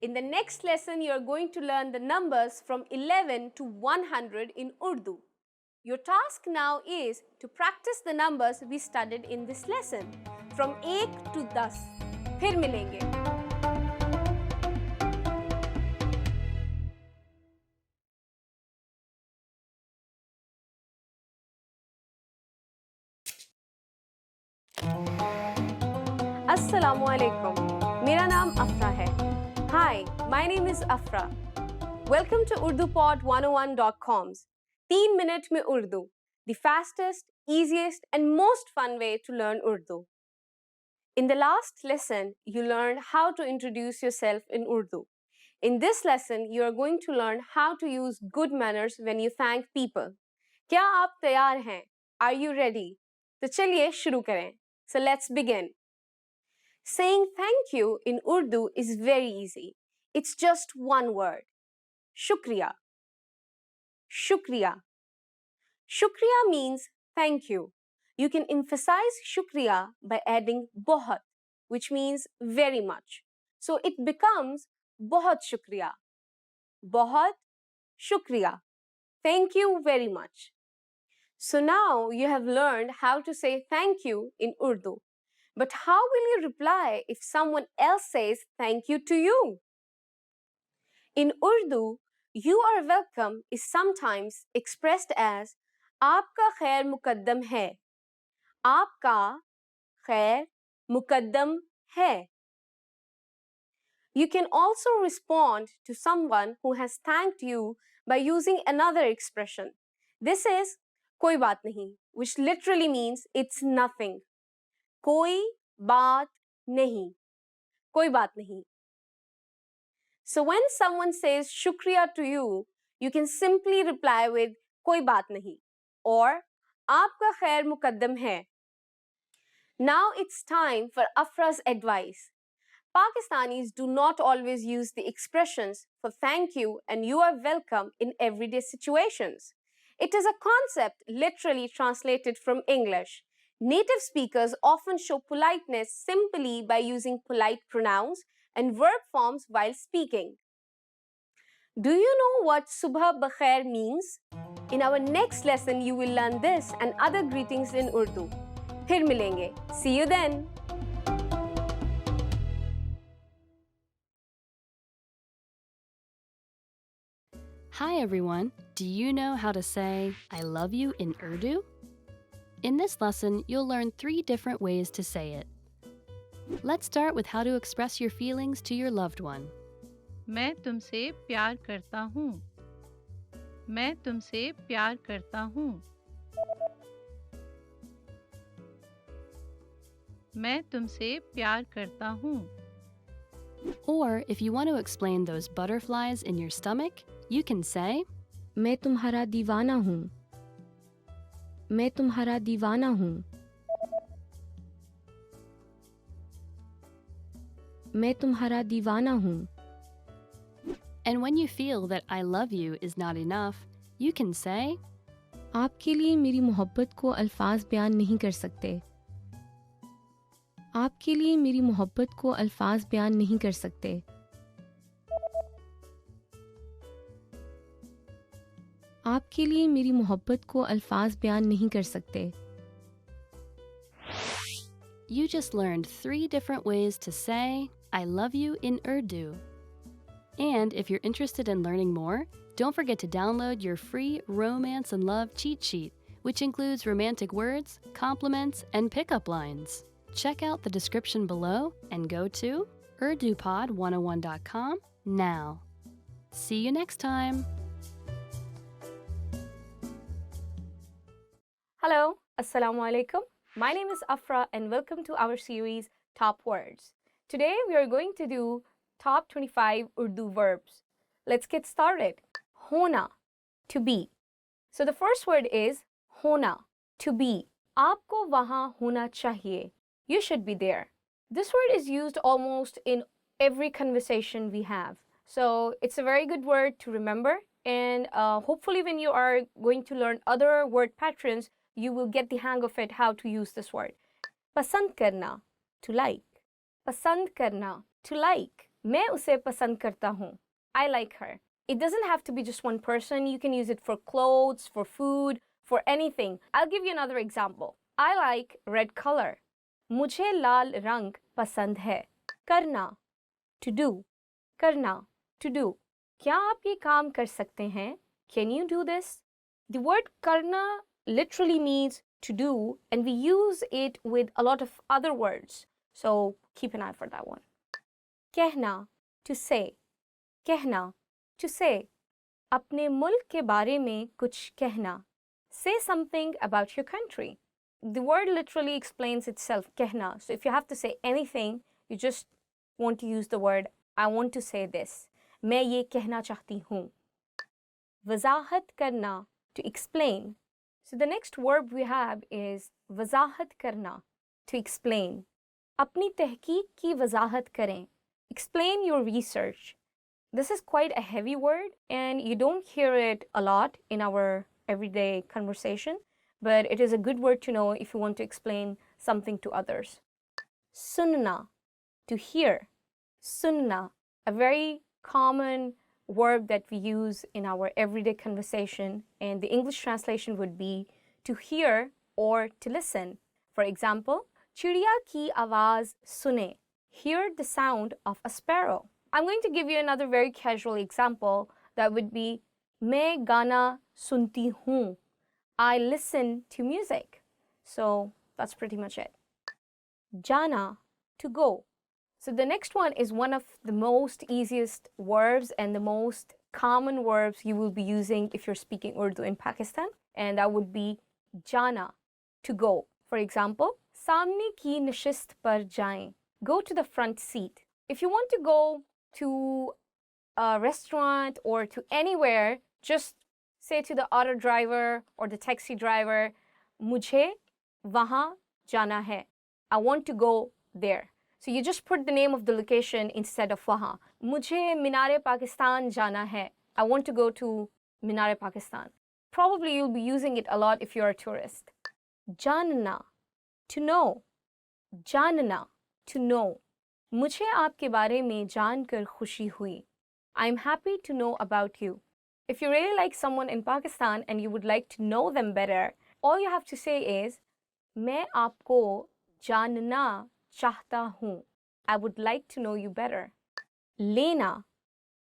In the next lesson, you are going to learn the numbers from 11 to 100 in Urdu. Your task now is to practice the numbers we studied in this lesson, from 1 to 10. फिर मिलेंगे. Assalamualaikum. मेरा नाम अफरा है. Hi, my name is Afra. Welcome to UrduPod101.com's 3 minute में Urdu, the fastest, easiest and most fun way to learn Urdu. In the last lesson, you learned how to introduce yourself in Urdu. In this lesson, you are going to learn how to use good manners when you thank people. क्या आप तैयार हैं? Are you ready? तो चलिए शुरू करें. So let's begin. Saying thank you in Urdu is very easy. It's just one word. Shukriya. Shukriya. Shukriya means thank you. You can emphasize shukriya by adding बहुत, which means very much. So it becomes बहुत shukriya. बहुत shukriya. Thank you very much. So now you have learned how to say thank you in Urdu. But how will you reply if someone else says thank you to you? In Urdu, you are welcome is sometimes expressed as आपका खैर मुकद्दम है. आपका खैर मुकद्दम है. You can also respond to someone who has thanked you by using another expression. This is कोई बात नहीं, which literally means it's nothing. कोई बात नहीं. कोई बात नहीं. So when someone says shukriya to you, you can simply reply with कोई बात नहीं or आपका खैर मुकद्दम है. Now it's time for Afra's advice. Pakistanis do not always use the expressions for thank you and you are welcome in everyday situations. It is a concept literally translated from English. Native speakers often show politeness simply by using polite pronouns and verb forms while speaking. Do you know what Subha Bakhair means? In our next lesson, you will learn this and other greetings in Urdu. फिर मिलेंगे. See you then. Hi everyone! Do you know how to say I love you in Urdu? In this lesson, you'll learn 3 different ways to say it. Let's start with how to express your feelings to your loved one. मैं तुमसे प्यार करता हूँ. मैं तुमसे प्यार करता हूँ. मैं तुमसे प्यार करता हूँ. Or if you want to explain those butterflies in your stomach, you can say मैं तुम्हारा दीवाना हूँ. मैं तुम्हारा दीवाना हूँ. मैं तुम्हारा दीवाना हूँ. And when you feel that I love you is not enough, you can say आपके लिए मेरी मोहब्बत को अल्फाज बयान नहीं कर सकते. आपके लिए मेरी मोहब्बत को अल्फाज बयान नहीं कर सकते. आपके लिए मेरी मोहब्बत को अल्फाज बयान नहीं कर सकते. You just learned 3 different ways to say I love you in Urdu. And if you're interested in learning more, don't forget to download your free Romance and Love cheat sheet, which includes romantic words, compliments, and pickup lines. Check out the description below and go to UrduPod101.com now. See you next time! Hello, Assalamu alaikum. My name is Afra and welcome to our series Top Words. Today we are going to do top 25 Urdu verbs. Let's get started. Hona, to be. So the first word is hona, to be. Aapko wahan hona chahiye. You should be there. This word is used almost in every conversation we have. So it's a very good word to remember, and hopefully when you are going to learn other word patterns, you will get the hang of it, how to use this word. Pasand karna, to like. Pasand karna, to like. मैं उसे पसंद करता हूँ. I like her. It doesn't have to be just one person. You can use it for clothes, for food, for anything. I'll give you another example. I like red color. मुझे लाल रंग पसंद है. करना, to do. करना, to do. क्या आप ये काम कर सकते हैं? Can you do this? The word karna literally means to do, and we use it with a lot of other words. So keep an eye for that one. कहना, to say. कहना, to say. अपने मुल्क के बारे में कुछ कहना. Say something about your country. The word literally explains itself, कहना. So if you have to say anything, you just want to use the word, I want to say this. मैं ये कहना चाहती हूँ. वजाहत करना, to explain. So the next verb we have is वजाहत करना, to explain. अपनी तहकीक की वजाहत करें. Explain your research. This is quite a heavy word and you don't hear it a lot in our everyday conversation, but it is a good word to know if you want to explain something to others. Sunna, to hear. Sunna, a very common verb that we use in our everyday conversation, and the English translation would be to hear or to listen. For example, चिड़िया की आवाज़ सुने. Hear the sound of a sparrow. I'm going to give you another very casual example that would be मैं गाना सुनती हूँ. I listen to music. So that's pretty much it. Jana, to go. So the next one is one of the most easiest verbs and the most common verbs you will be using if you're speaking Urdu in Pakistan, and that would be jana, to go. For example, सामने की नशिस्त पर जाएं. Go to the front seat. If you want to go to a restaurant or to anywhere, just say to the auto driver or the taxi driver, मुझे वहाँ जाना है. I want to go there. So you just put the name of the location instead of वहाँ. मुझे मीनार पाकिस्तान जाना है. I want to go to Minar Pakistan. Probably you'll be using it a lot if you're a tourist. जानना, to know. जानना, to know. मुझे आपके बारे में जानकर खुशी हुई. I'm happy to know about you. If you really like someone in Pakistan and you would like to know them better, all you have to say is मैं आपको जानना चाहता हूँ. I would like to know you better. लेना,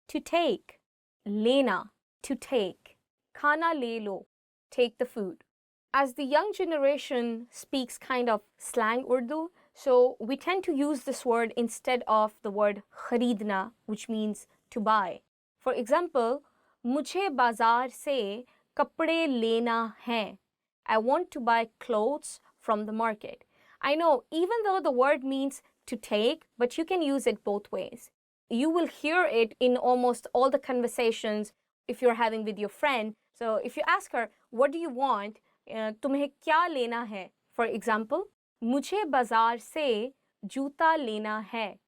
to take. लेना, to take. खाना ले लो, take the food. As the young generation speaks kind of slang Urdu, so we tend to use this word instead of the word खरीदना, which means to buy. For example, मुझे बाजार से कपड़े लेना है. I want to buy clothes from the market. I know, even though the word means to take, but you can use it both ways. You will hear it in almost all the conversations if you're having with your friend. So if you ask her, what do you want? तुम्हें क्या लेना है? For example, मुझे बाजार से जूता लेना है.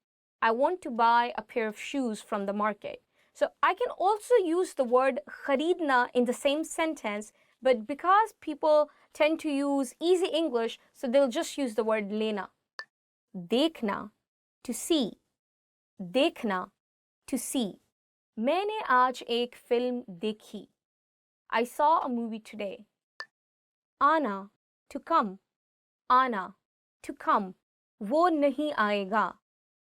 I want to buy a pair of shoes from the market. So I can also use the word खरीदना in the same sentence, but because people tend to use easy English, so they'll just use the word लेना. देखना, to see. देखना, to see. मैंने आज एक film देखी. I saw a movie today. आना, to come. आना, to come. वो नहीं आएगा.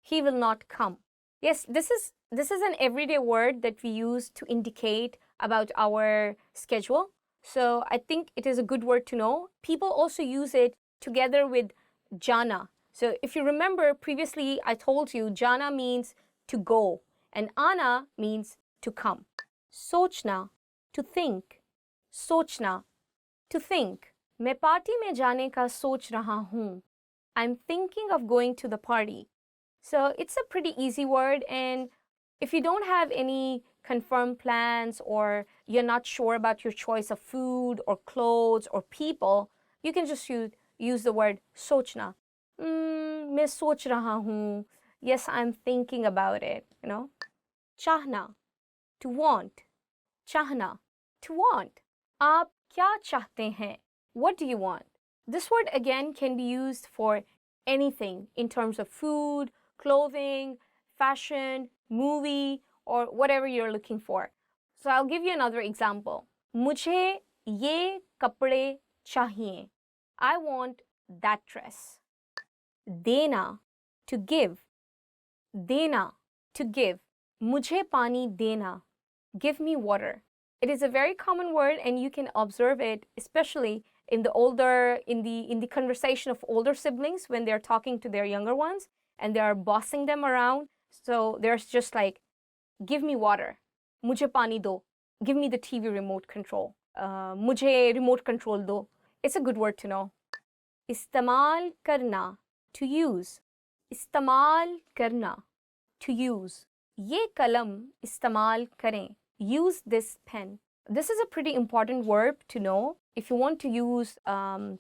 He will not come. Yes, this is an everyday word that we use to indicate about our schedule. So I think it is a good word to know. People also use it together with jana. So if you remember previously, I told you jana means to go and ana means to come. सोचना, to think. सोचना, to think. मैं party में जाने का सोच रहा हूँ. I'm thinking of going to the party. So it's a pretty easy word, and if you don't have any confirmed plans or you're not sure about your choice of food or clothes or people, you can just use the word सोचना. मैं सोच रहा हूँ. Yes, I'm thinking about it, you know. चाहना, to want. चाहना, to want. आप क्या चाहते हैं? What do you want? This word again can be used for anything in terms of food, clothing, fashion, movie, or whatever you're looking for. So I'll give you another example. मुझे ये कपड़े चाहिए. I want that dress. देना, to give. देना, to give. मुझे पानी देना. Give me water. It is a very common word and you can observe it especially in the conversation of older siblings when they're talking to their younger ones and they're bossing them around. So there's just like, give me water, mujhe pani do, give me the TV remote control, mujhe remote control do. It's a good word to know. Istamal karna, to use. Istamal karna, to use. Ye kalam istamal kare, use this pen. This is a pretty important verb to know if you want to use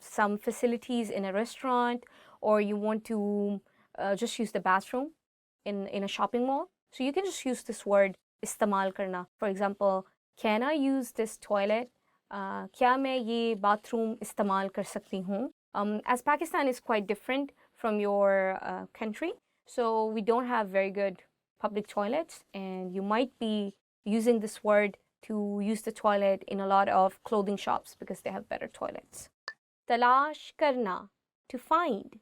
some facilities in a restaurant, or you want to just use the bathroom in a shopping mall. So you can just use this word istamal karna. For example, can I use this toilet? Kya main ye bathroom istamal kar sakti hu? As Pakistan is quite different from your country, so we don't have very good public toilets, and you might be using this word to use the toilet in a lot of clothing shops because they have better toilets. Talash karna, to find.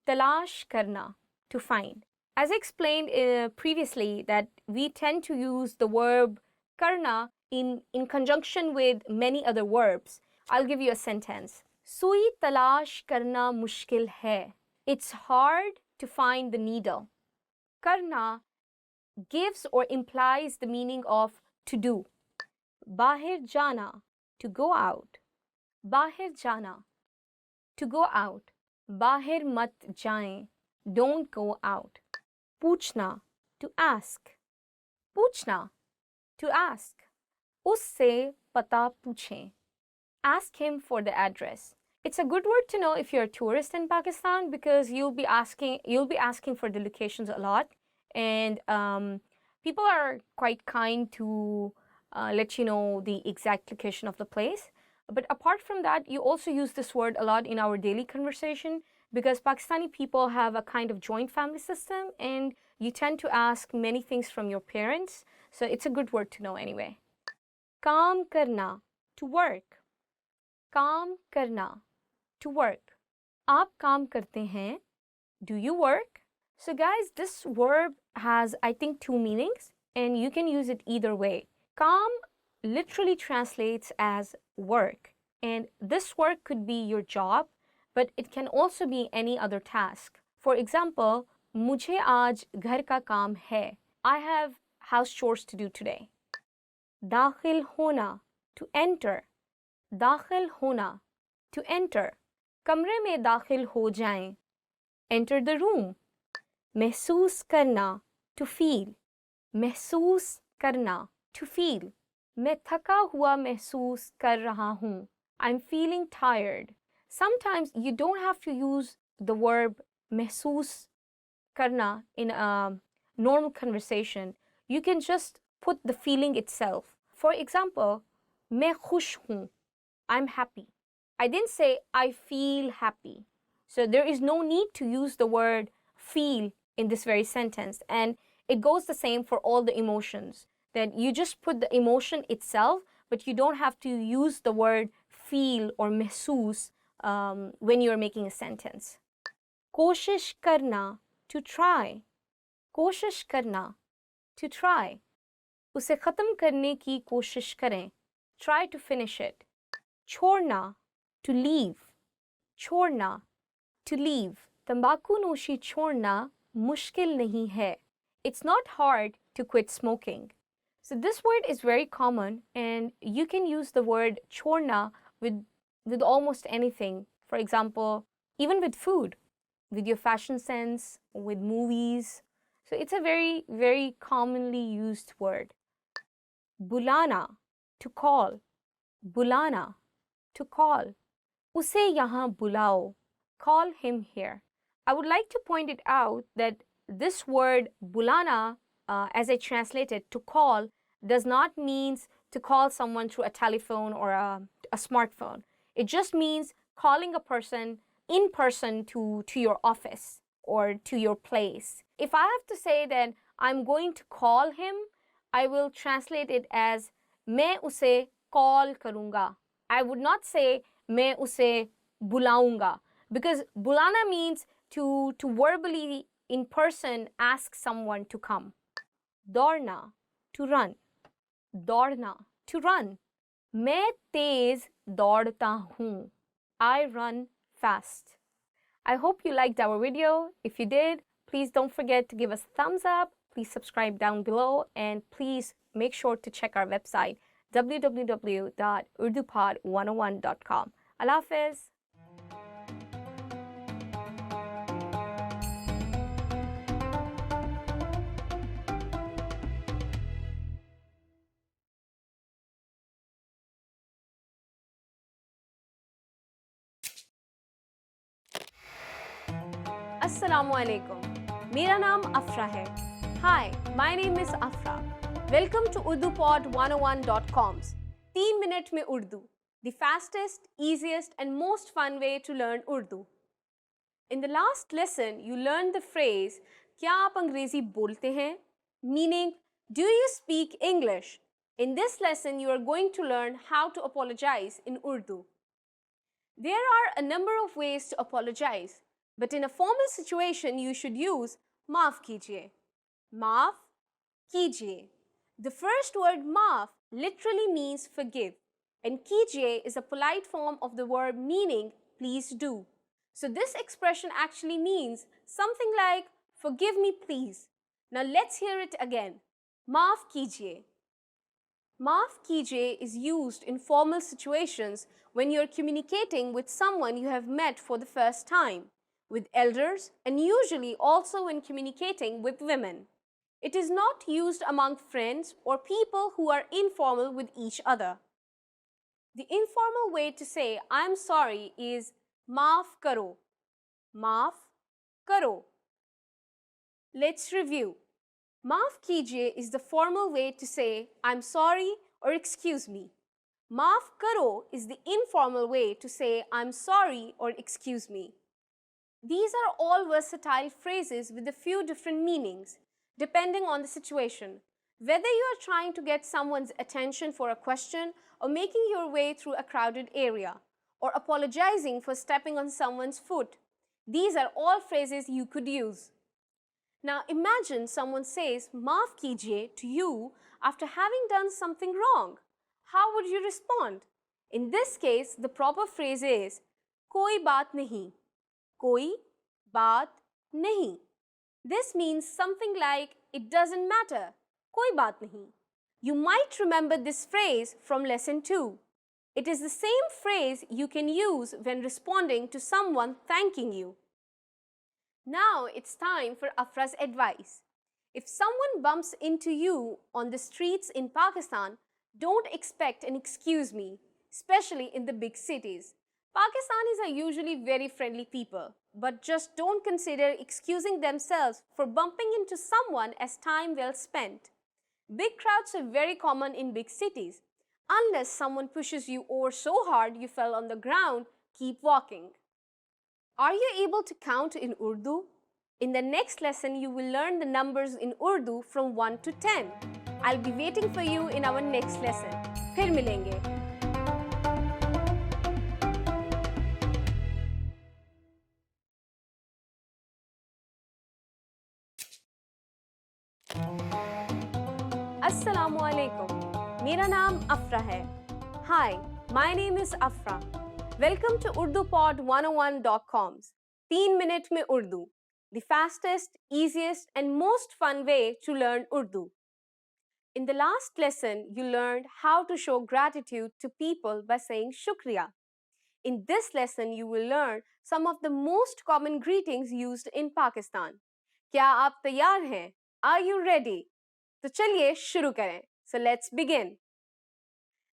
Talash karna, to find. As I explained previously, that we tend to use the verb karna in conjunction with many other verbs. I'll give you a sentence. Sui talash karna mushkil hai. It's hard to find the needle. Karna gives or implies the meaning of to do. Bahir jana, to go out. Bahir jana, to go out. Bahir mat jaएं, don't go out. Puchna, to ask. Puchna, to ask. Usse pata pucheं. Ask him for the address. It's a good word to know if you're a tourist in Pakistan, because you'll be asking for the locations a lot, and people are quite kind to let you know the exact location of the place. But apart from that, you also use this word a lot in our daily conversation, because Pakistani people have a kind of joint family system, and you tend to ask many things from your parents. So it's a good word to know anyway. Kaam karna, to work. Kaam karna, to work. Aap kaam karte hain? Do you work? So guys, this verb has, I think, two meanings, and you can use it either way. Kaam literally translates as work, and this work could be your job, but it can also be any other task. For example, mujhe aaj ghar ka kaam hai. I have house chores to do today. Dakhil hona, to enter. Dakhil hona, to enter. Kamre mein dakhil ho jaएं. Enter the room. Mehsoos karna, to feel. Mehsoos karna, to feel. मैं थका हुआ महसूस कर रहा हूँ. I'm feeling tired. Sometimes you don't have to use the verb महसूस करना in a normal conversation. You can just put the feeling itself. For example, मैं खुश हूँ. I'm happy. I didn't say I feel happy. So there is no need to use the word feel in this very sentence. And it goes the same for all the emotions. That you just put the emotion itself, but you don't have to use the word feel or महसूस when you're making a sentence. कोशिश करना, to try. कोशिश करना, to try. उसे ख़त्म करने की कोशिश करें. Try to finish it. छोड़ना, to leave. छोड़ना, to leave. तंबाकू नोशी छोड़ना मुश्किल नहीं है. It's not hard to quit smoking. So this word is very common, and you can use the word chorna with almost anything. For example, even with food, with your fashion sense, with movies. So it's a very, very commonly used word. Bulana, to call. Bulana, to call. Use yahan bulao. Call him here. I would like to point it out that this word bulana, as I translate it, to call, does not mean to call someone through a telephone or a smartphone. It just means calling a person in person to your office or to your place. If I have to say that I'm going to call him, I will translate it as मैं उसे call करूँगा. I would not say मैं उसे बुलाऊँगा, because bulana means to verbally in person ask someone to come. दौड़ना, to run. दौड़ना, to run. मैं तेज दौड़ता हूँ. I run fast. I hope you liked our video. If you did, please don't forget to give us a thumbs up. Please subscribe down below and please make sure to check our website www.urdupod101.com. Allah Hafiz. Assalamualaikum. मेरा नाम अफरा है. Hi, my name is Afra. Welcome to UrduPod101.com's 3 minute में Urdu, the fastest, easiest and most fun way to learn Urdu. In the last lesson, you learned the phrase क्या आप अंग्रेजी बोलते हैं? Meaning, do you speak English? In this lesson, you are going to learn how to apologize in Urdu. There are a number of ways to apologize. But in a formal situation, you should use maaf kijiye. Maaf kijiye. The first word maaf literally means forgive, and kijiye is a polite form of the verb meaning please do. So this expression actually means something like forgive me please. Now let's hear it again. Maaf kijiye. Maaf kijiye is used in formal situations when you're communicating with someone you have met for the first time, with elders, and usually also when communicating with women. It is not used among friends or people who are informal with each other. The informal way to say I'm sorry is maaf karo. Maaf karo. Let's review. Maaf kijiye is the formal way to say I'm sorry or excuse me. Maaf karo is the informal way to say I'm sorry or excuse me. These are all versatile phrases with a few different meanings, depending on the situation. Whether you are trying to get someone's attention for a question or making your way through a crowded area, or apologizing for stepping on someone's foot, these are all phrases you could use. Now imagine someone says maaf kijiye to you after having done something wrong. How would you respond? In this case, the proper phrase is koi baat nahi. Koi baat nahi. This means something like it doesn't matter. Koi baat nahi. You might remember this phrase from lesson 2. It is the same phrase you can use when responding to someone thanking you. Now it's time for Afra's advice. If someone bumps into you on the streets in Pakistan, don't expect an excuse me, especially in the big cities. Pakistanis are usually very friendly people, but just don't consider excusing themselves for bumping into someone as time well spent. Big crowds are very common in big cities. Unless someone pushes you over so hard you fell on the ground, keep walking. Are you able to count in Urdu? In the next lesson, you will learn the numbers in Urdu from 1 to 10. I'll be waiting for you in our next lesson. फिर मिलेंगे. Assalamu alaikum. मेरा नाम अफरा है. Hi, my name is Afra. Welcome to UrduPod101.com's 3 minute में Urdu, the fastest, easiest and most fun way to learn Urdu. In the last lesson, you learned how to show gratitude to people by saying shukriya. In this lesson, you will learn some of the most common greetings used in Pakistan. क्या आप तैयार हैं? Are you ready? तो चलिए शुरू करें. So let's begin.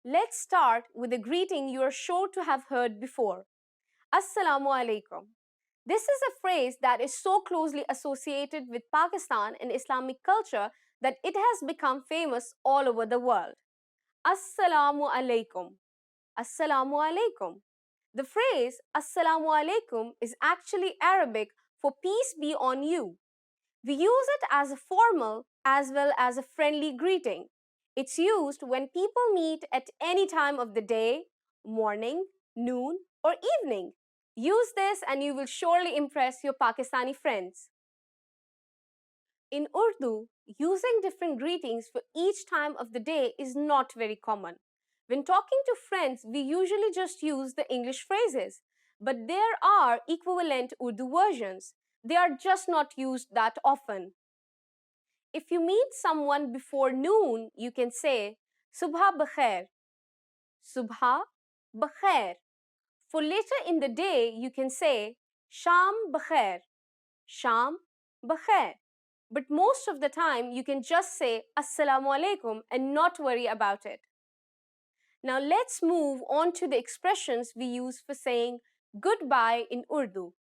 Let's start with a greeting you are sure to have heard before. Assalamu alaikum. This is a phrase that is so closely associated with Pakistan and Islamic culture that it has become famous all over the world. Assalamu alaikum. Assalamu alaikum. The phrase Assalamu alaikum is actually Arabic for peace be on you. We use it as a formal as well as a friendly greeting. It's used when people meet at any time of the day, morning, noon, or evening. Use this and you will surely impress your Pakistani friends. In Urdu, using different greetings for each time of the day is not very common. When talking to friends, we usually just use the English phrases but there are equivalent Urdu versions. They are just not used that often. If you meet someone before noon, you can say Subha bakhair. Subha bakhair. For later in the day, you can say Sham bakhair. Sham bakhair. But most of the time, you can just say Assalamu alaikum and not worry about it. Now let's move on to the expressions we use for saying goodbye in Urdu.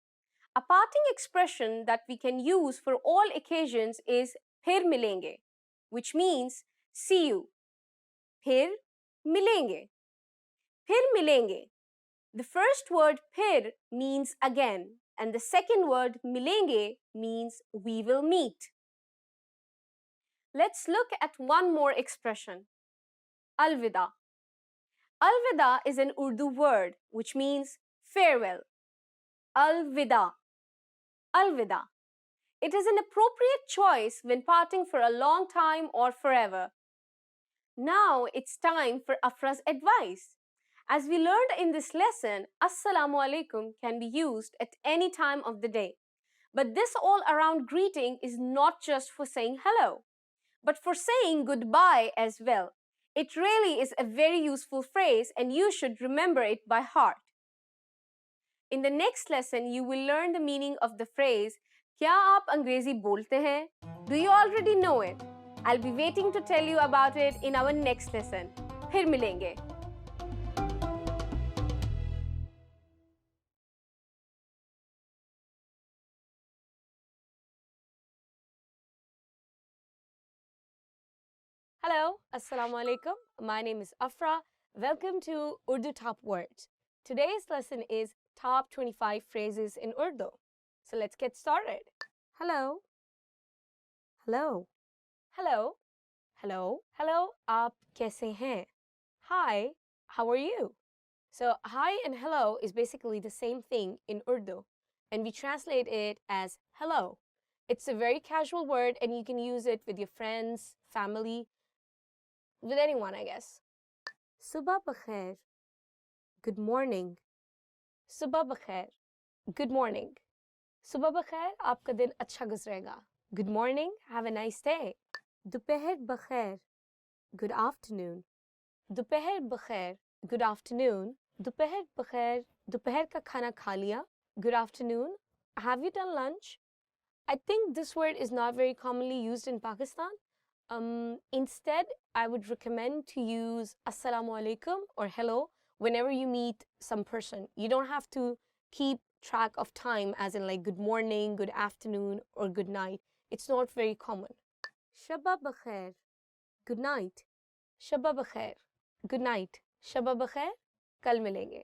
A parting expression that we can use for all occasions is phir milenge, which means see you. Phir milenge. Phir milenge. The first word phir means again, and the second word milenge means we will meet. Let's look at one more expression. Alvida. Alvida is an Urdu word which means farewell. Alvida. Alvida. It is an appropriate choice when parting for a long time or forever. Now it's time for Afra's advice. As we learned in this lesson, Assalamu alaikum can be used at any time of the day. But this all-around greeting is not just for saying hello, but for saying goodbye as well. It really is a very useful phrase and you should remember it by heart. In the next lesson, you will learn the meaning of the phrase, Kya aap Angrezi bolte hain? Do you already know it? I'll be waiting to tell you about it in our next lesson. Phir milenge. Hello, Assalamu alaikum. My name is Afra. Welcome to Urdu Top Words. Today's lesson is Top 25 Phrases in Urdu. So let's get started. Hello. Hello. Hello. Hello. Hello. Aap kaise hain? Hi. How are you? So hi and hello is basically the same thing in Urdu, and we translate it as hello. It's a very casual word and you can use it with your friends, family, with anyone, I guess. Subha bakhair. Good morning. Subha bakhair. Good morning. Subha bakhair, aapka din acha guzrega. Good morning. Have a nice day. Dopahar bakhair. Good afternoon. Dopahar bakhair. Good afternoon. Dopahar bakhair. Dopahar ka khana kha liya. Good afternoon. Have you done lunch? I think this word is not very commonly used in Pakistan. Instead, I would recommend to use Assalamu alaikum or hello whenever you meet some person. You don't have to keep track of time as in like good morning, good afternoon, or good night. It's not very common. Shabba bakhair. Good night. Shabba bakhair. Good night. Shabba bakhair. Kal milenge.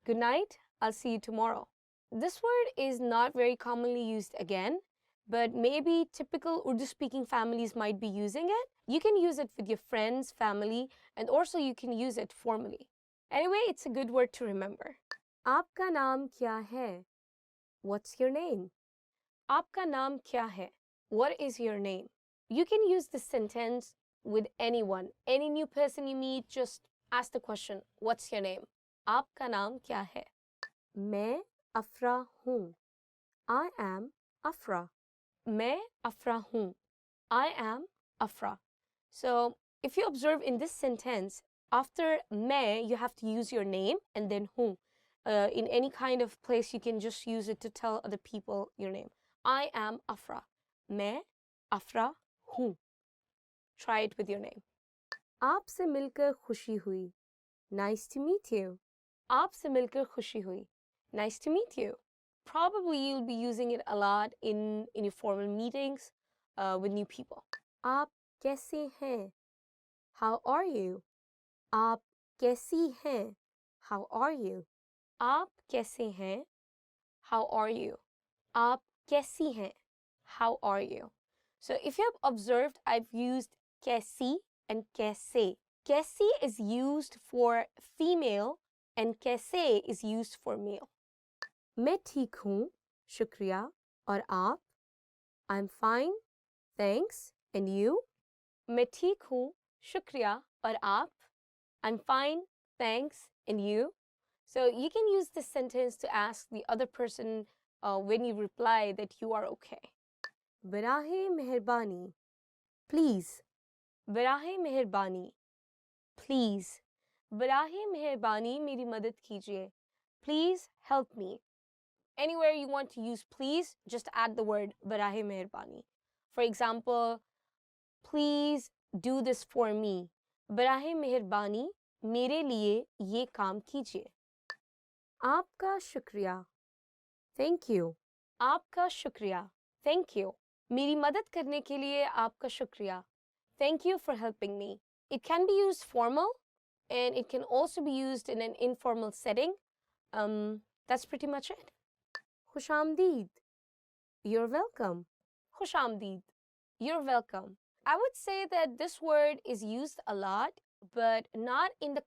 Good night. I'll see you tomorrow. This word is not very commonly used again, but maybe typical Urdu-speaking families might be using it. You can use it with your friends, family, and also you can use it formally. Anyway, it's a good word to remember. Aapka naam kya hai? What's your name? Aapka naam kya hai? What is your name? You can use this sentence with anyone. Any new person you meet, just ask the question, what's your name? Aapka naam kya hai? Main Afra hoon. I am Afra. Main Afra hoon. I am Afra. So, if you observe in this sentence, after main, you have to use your name and then hoon. In any kind of place, you can just use it to tell other people your name. I am Afra. Main Afra hoon. Try it with your name. Aapse milkar khushi hui. Nice to meet you. Aapse milkar khushi hui. Nice to meet you. Probably you'll be using it a lot in your formal meetings with new people. Aap kaise hain? How are you? Aap kaisi hain? How are you? Aap kaise hain? How are you? Aap kaisi hain? How are you? So if you have observed, I've used kaisi and kaise. Kaisi is used for female and kaise is used for male. मैं ठीक हूँ, शुक्रिया, और आप? I'm fine, thanks, and you? मैं ठीक हूँ, शुक्रिया, और आप? I'm fine, thanks, and you? So you can use this sentence to ask the other person when you reply that you are okay. Barahe meherbani, please. Barahe meherbani, please. Barahe meherbani, meri madad kijiye. Please help me. Anywhere you want to use please, just add the word barahe meherbani. For example, please do this for me. Barahe meherbani, mere liye ye kaam kijiye. Aapka shukriya. Thank you. Aapka shukriya. Thank you. मेरी मदद करने के लिए आपका शुक्रिया. Thank you for helping me. It can be used formal and it can also be used in an informal setting. That's pretty much it. Khushamdeed. You're welcome. Khushamdeed. You're welcome. I would say that this word is used a lot, but not in the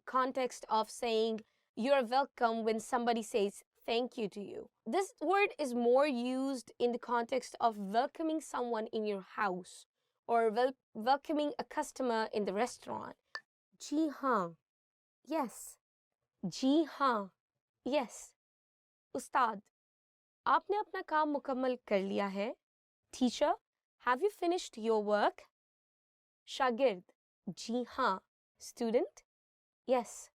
context of saying you're welcome when somebody says thank you to you. This word is more used in the context of welcoming someone in your house or welcoming a customer in the restaurant. Ji haan. Yes. Ji haan. Yes. Ustad. आपने अपना काम मुकम्मल कर लिया है? Teacher, have you finished your work? Shagird. Ji haan. Student? Yes.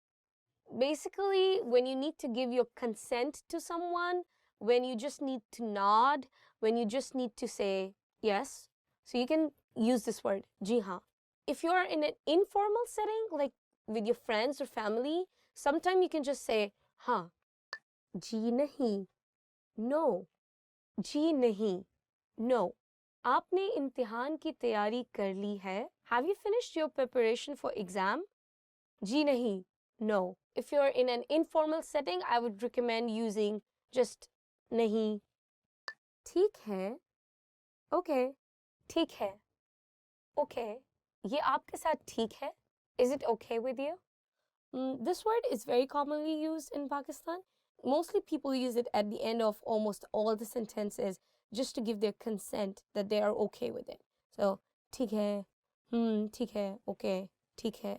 Basically, when you need to give your consent to someone, when you just need to nod, when you just need to say yes, so you can use this word, ji haan. If you're in an informal setting, like with your friends or family, sometimes you can just say haan. Ji nahi. No. जी नहीं. No. आपने इम्तिहान की तैयारी कर ली है? Have you finished your preparation for exam? जी नहीं. No. If you're in an informal setting, I would recommend using just नहीं. ठीक है. Okay. ठीक है. Okay. ये आपके साथ ठीक है? Is it okay with you? This word is very commonly used in Pakistan. Mostly people use it at the end of almost all the sentences just to give their consent that they are okay with it. So, ठीक है, ठीक है, okay, ठीक है.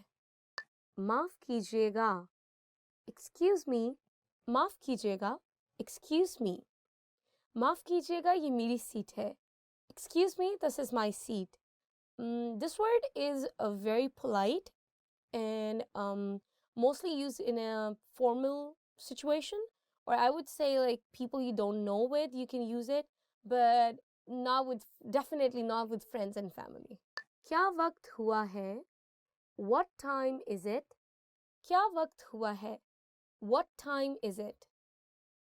माफ कीजिएगा. Excuse me. माफ कीजिएगा. Excuse me. माफ कीजिएगा, ये मेरी सीट है. Excuse me, this is my seat. This word is very polite and mostly used in a formal situation, or I would say like people you don't know with, you can use it, but definitely not with friends and family. क्या वक्त हुआ है? What time is it? क्या वक्त हुआ है? What time is it?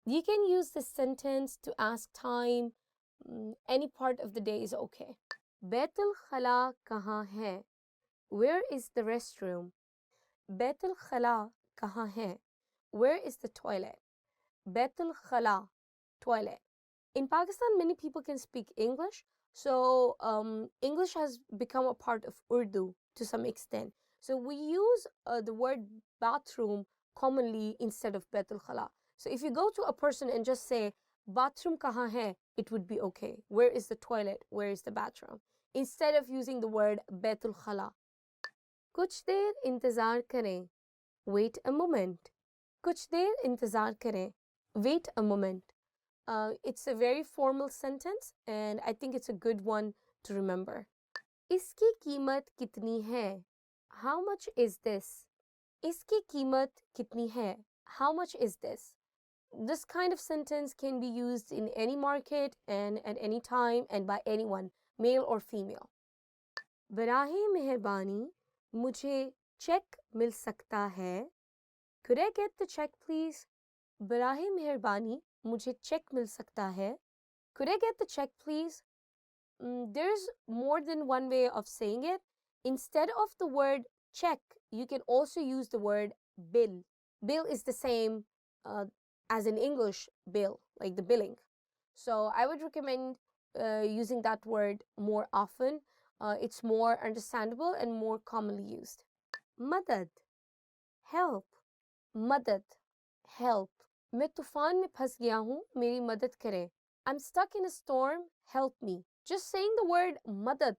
You can use this sentence to ask time. Any part of the day is okay. Baitul Khala kahan hai? Where is the restroom? Baitul Khala kahan hai? Where is the toilet? Baitul Khala, toilet. In Pakistan, many people can speak English, so English has become a part of Urdu to some extent. So we use the word bathroom commonly instead of Baitul Khala. So if you go to a person and just say, bathroom kahan hai, it would be okay. Where is the toilet? Where is the bathroom? Instead of using the word Baitul Khala. Kuch der intezar kare. Wait a moment. Kuch der intezar kare. Wait a moment. It's a very formal sentence and I think it's a good one to remember. Iski कीमत कितनी है? How much is this? Iski कीमत कितनी है? How much is this? This kind of sentence can be used in any market and at any time and by anyone, male or female. बराहे मेहरबानी मुझे check मिल सकता है? Could I get the check please? बराहे मेहरबानी मुझे check मिल सकता है? Could I get the check please? There's more than one way of saying it. Instead of the word check, you can also use the word bill. Bill is the same as in English bill, like the billing. So I would recommend using that word more often. It's more understandable and more commonly used. Madad, help. Madad, help. मैं तूफान में फंस गया हूँ, मेरी मदद करें. I'm stuck in a storm, help me. Just saying the word madad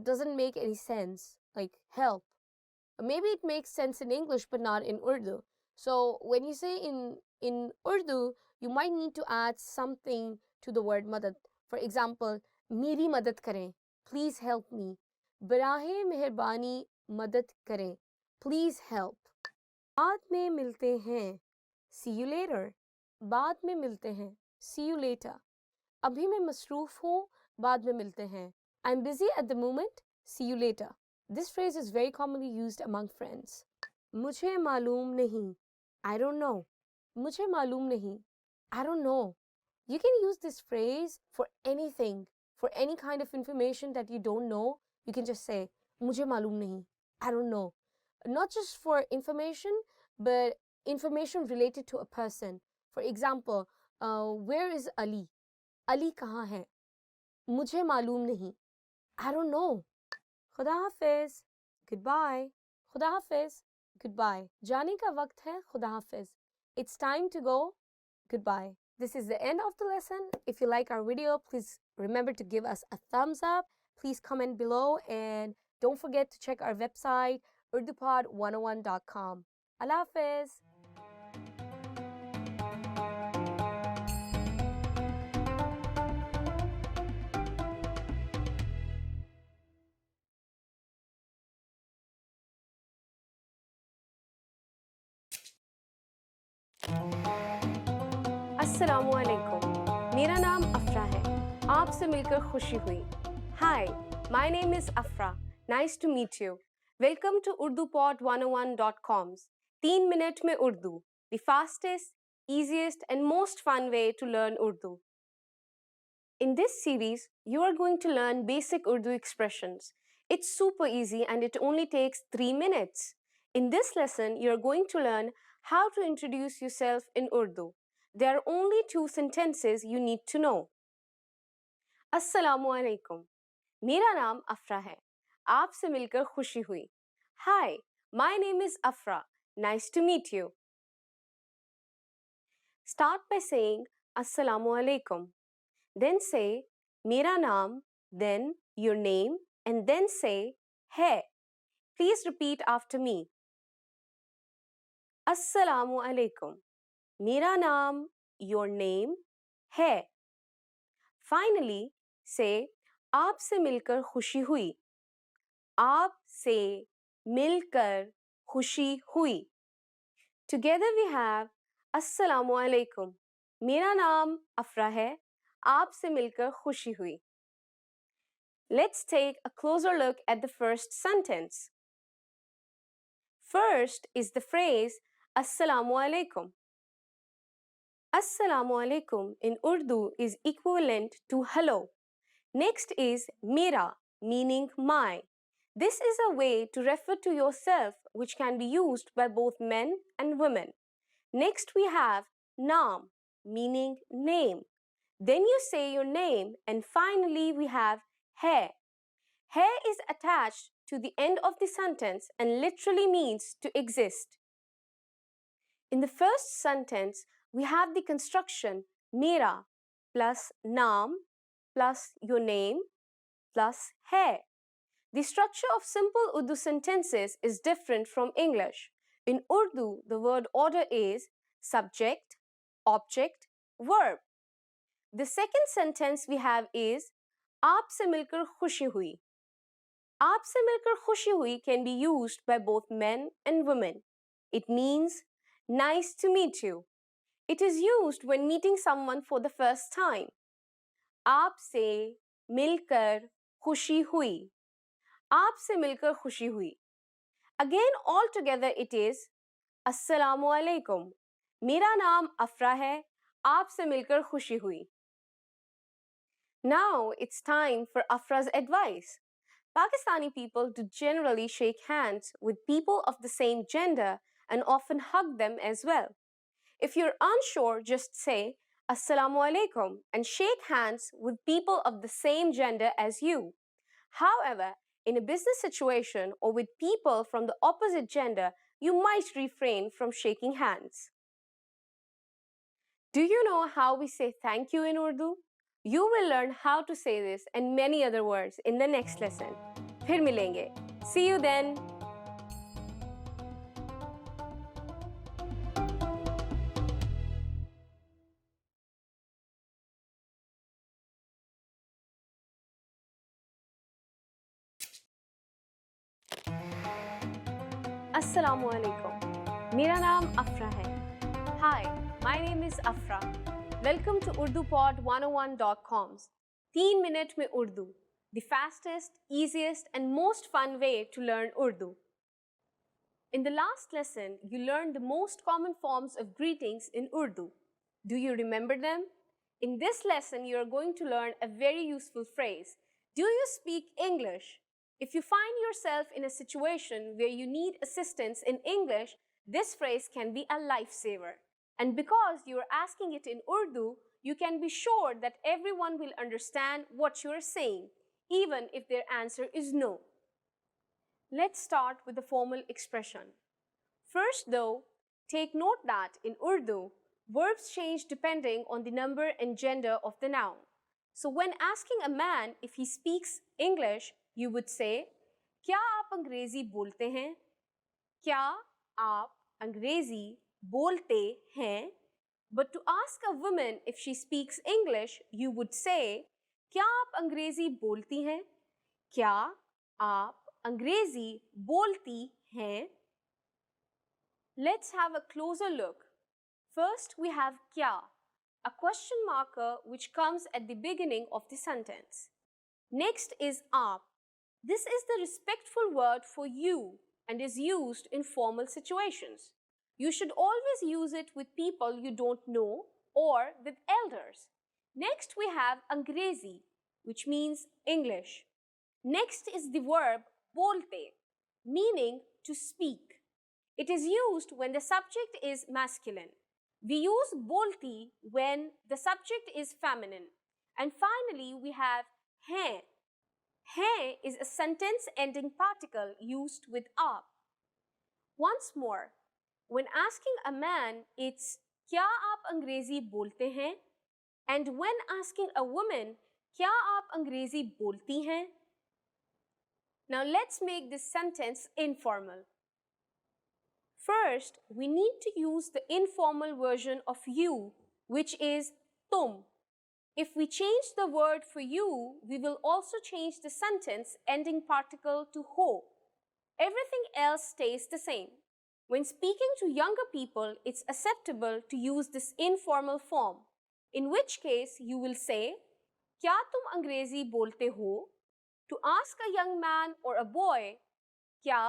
doesn't make any sense, like help. Maybe it makes sense in English but not in Urdu. So when you say in Urdu, you might need to add something to the word madad. For example, मेरी मदद करें, please help me. बराहे मेहरबानी मदद करें, please help. बाद में मिलते हैं, see you later. बाद में मिलते हैं, see you later. अभी मैं मसरूफ हूँ, बाद में मिलते हैं. I'm busy at the moment, see you later. This phrase is very commonly used among friends. मुझे मालूम नहीं, I don't know. मुझे मालूम नहीं, I don't know. You can use this phrase for anything, for any kind of information that you don't know. You can just say, मुझे मालूम नहीं, I don't know. Not just for information, but information related to a person. For example, where is Ali? Ali कहाँ है? मुझे मालूम नहीं, I don't know. खुदा हाफिज, goodbye. खुदा हाफिज, goodbye. जाने का वक्त है, खुदा हाफिज. It's time to go, goodbye. This is the end of the lesson. If you like our video, please remember to give us a thumbs up. Please comment below and don't forget to check our website, urdupod101.com. Allah Hafiz. अस्सलामु अलैकुम, मेरा नाम अफरा है, आपसे मिलकर खुशी हुई. Hi, my name is Afra. Nice to meet you. Welcome to urdupod101.com's 3 minute में Urdu, the fastest, easiest and most fun way to learn Urdu. In this series, you are going to learn basic Urdu expressions. It's super easy and it only takes 3 minutes. In this lesson, you are going to learn how to introduce yourself in Urdu. There are only 2 sentences you need to know. Assalamu alaikum. मेरा नाम अफरा है, आपसे मिलकर खुशी हुई. Hi, my name is Afra. Nice to meet you. Start by saying Assalamu alaikum. Then say मेरा नाम, then your name, and then say है. Please repeat after me. Assalamu alaikum. मेरा नाम, your name, है. Finally, say आपसे मिलकर खुशी हुई. आपसे मिलकर खुशी हुई. Together we have Assalamu alaikum. मेरा नाम अफरा है. आपसे मिलकर खुशी हुई. Let's take a closer look at the first sentence. First is the phrase Assalamu alaikum. Assalamu alaikum in Urdu is equivalent to hello. Next is mera, meaning my. This is a way to refer to yourself which can be used by both men and women. Next we have naam, meaning name. Then you say your name and finally we have hai. Hai is attached to the end of the sentence and literally means to exist. In the first sentence, we have the construction mera plus naam plus your name plus hai. The structure of simple Urdu sentences is different from English. In Urdu, the word order is subject, object, verb. The second sentence we have is आपसे मिलकर खुशी हुई. आपसे मिलकर खुशी हुई can be used by both men and women. It means nice to meet you. It is used when meeting someone for the first time. आपसे मिलकर खुशी हुई. आपसे मिलकर खुशी हुई. Again, all together it is Assalamu alaikum. मेरा नाम अफरा है. आपसे मिलकर खुशी हुई. Now it's time for Afra's advice. Pakistani people do generally shake hands with people of the same gender and often hug them as well. If you're unsure, just say Assalamu alaikum and shake hands with people of the same gender as you. However, in a business situation or with people from the opposite gender, you might refrain from shaking hands. Do you know how we say thank you in Urdu? You will learn how to say this and many other words in the next lesson. फिर मिलेंगे. See you then. Assalamu alaikum. मेरा नाम अफरा है. Hi, my name is Afra. Welcome to UrduPod101.com's 3 minute में Urdu, the fastest, easiest and most fun way to learn Urdu. In the last lesson, you learned the most common forms of greetings in Urdu. Do you remember them? In this lesson, you are going to learn a very useful phrase. Do you speak English? If you find yourself in a situation where you need assistance in English, this phrase can be a lifesaver. And because you are asking it in Urdu, you can be sure that everyone will understand what you are saying, even if their answer is no. Let's start with the formal expression. First, though, take note that in Urdu, verbs change depending on the number and gender of the noun. So when asking a man if he speaks English, you would say, क्या आप अंग्रेजी बोलते हैं? क्या आप अंग्रेजी बोलते हैं? But to ask a woman if she speaks English, you would say, क्या आप अंग्रेजी बोलती हैं? क्या आप अंग्रेजी बोलती हैं? Let's have a closer look. First, we have क्या, a question marker which comes at the beginning of the sentence. Next is आप. This is the respectful word for you and is used in formal situations. You should always use it with people you don't know or with elders. Next, we have अंग्रेजी, which means English. Next is the verb bolte, meaning to speak. It is used when the subject is masculine. We use bolti when the subject is feminine. And finally, we have हैं. हैं is a sentence-ending particle used with आप. Once more, when asking a man, it's क्या आप अंग्रेजी बोलते हैं? And when asking a woman, क्या आप अंग्रेजी बोलती हैं? Now let's make this sentence informal. First, we need to use the informal version of you, which is तुम. If we change the word for you, we will also change the sentence ending particle to ho. Everything else stays the same. When speaking to younger people, it's acceptable to use this informal form, in which case you will say, क्या तुम अंग्रेजी बोलते हो? To ask a young man or a boy, क्या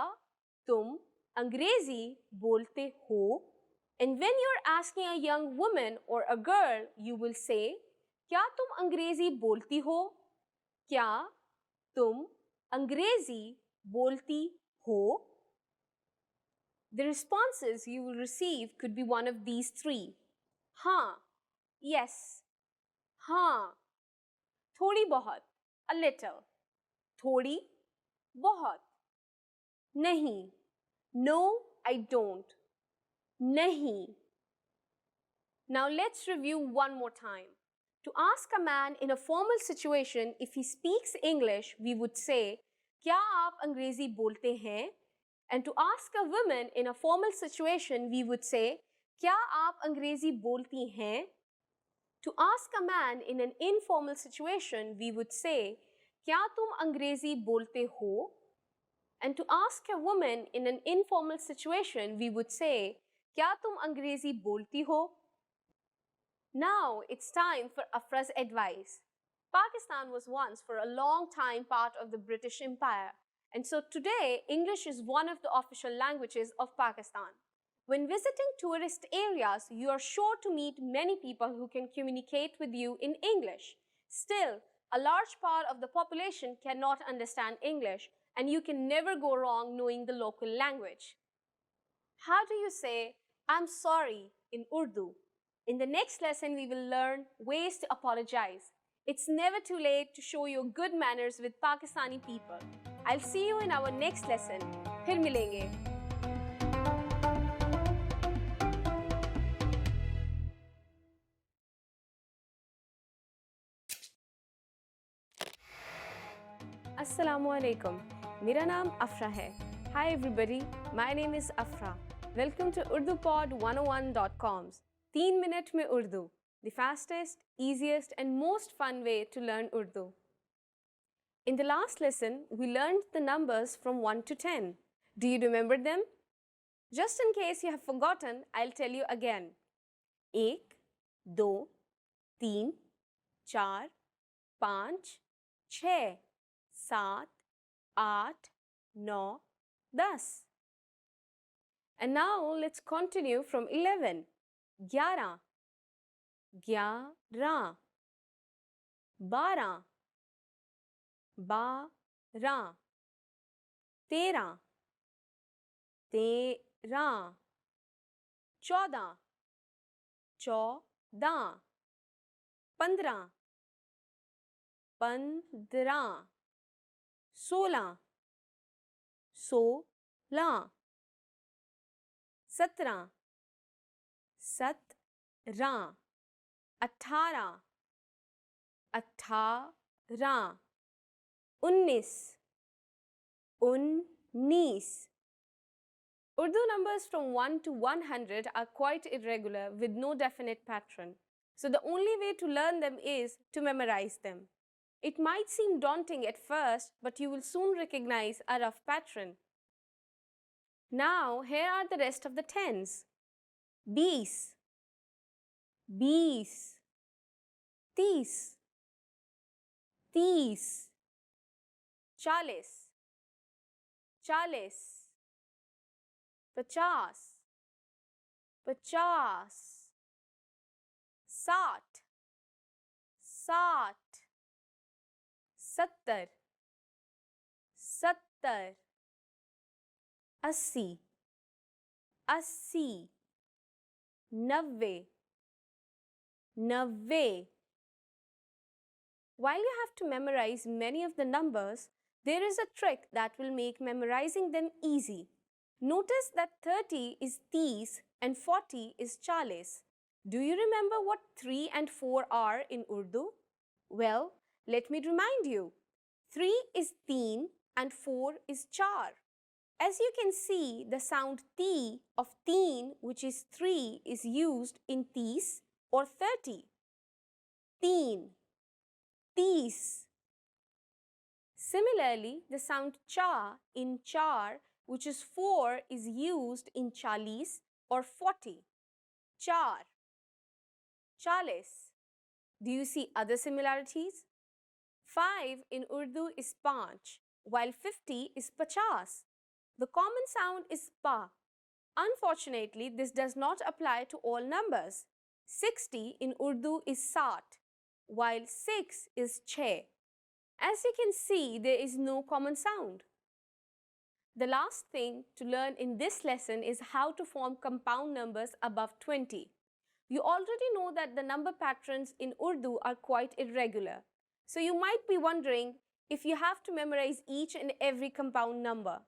तुम अंग्रेजी बोलते हो? And when you're asking a young woman or a girl, you will say, क्या तुम अंग्रेजी बोलती हो? क्या तुम अंग्रेजी बोलती हो? The responses you will receive could be one of these three. हाँ, yes, हाँ, थोड़ी बहुत, a little, थोड़ी, बहुत, नहीं, no, I don't, नहीं. Now let's review one more time. To ask a man in a formal situation if he speaks English, we would say, क्या आप अंग्रेजी बोलते हैं? And to ask a woman in a formal situation, we would say, क्या आप अंग्रेजी बोलती हैं? To ask a man in an informal situation, we would say, क्या तुम अंग्रेजी बोलते हो? And to ask a woman in an informal situation, we would say, क्या तुम अंग्रेजी बोलती हो? Now it's time for Afra's advice. Pakistan was once for a long time part of the British Empire, and so today English is one of the official languages of Pakistan. When visiting tourist areas, you are sure to meet many people who can communicate with you in English. Still, a large part of the population cannot understand English, and you can never go wrong knowing the local language. How do you say, I'm sorry in Urdu? In the next lesson, we will learn ways to apologize. It's never too late to show your good manners with Pakistani people. I'll see you in our next lesson. फिर मिलेंगे. Assalamu alaikum. मेरा नाम अफरा है. Hi everybody, my name is Afra. Welcome to UrduPod101.com's 3 minute में Urdu, the fastest, easiest and most fun way to learn Urdu. In the last lesson, we learned the numbers from 1 to 10. Do you remember them? Just in case you have forgotten, I'll tell you again. 1, 2, 3, 4, 5, 6, 7, 8, 9, 10. And now let's continue from 11. 11, 11, 12, 12, 13, 13, 14, 14, 15, 15, 16, 16, 17, 17, 18, 18, 19, 19. Urdu numbers from 1 to 100 are quite irregular with no definite pattern. So the only way to learn them is to memorize them. It might seem daunting at first, but you will soon recognize a rough pattern. Now, here are the rest of the tens. 20, 20, 30, 30, 40, 40, 50, 50, 60, 60, 70, 70, 80, 80, 90, 90. While you have to memorize many of the numbers, there is a trick that will make memorizing them easy. Notice that 30 is 30 and 40 is 40. Do you remember what 3 and 4 are in Urdu? Well, let me remind you. 3 is teen and 4 is char. As you can see, the sound T of teen, which is 3, is used in 30 or 30. Teen, tees. Similarly, the sound cha in char, which is 4, is used in chalis or 40. Char, chalis. Do you see other similarities? 5 in Urdu is panch, while 50 is pachas. The common sound is pa. Unfortunately, this does not apply to all numbers. 60 in Urdu is sat, while 6 is che. As you can see, there is no common sound. The last thing to learn in this lesson is how to form compound numbers above 20. You already know that the number patterns in Urdu are quite irregular. So you might be wondering if you have to memorize each and every compound number.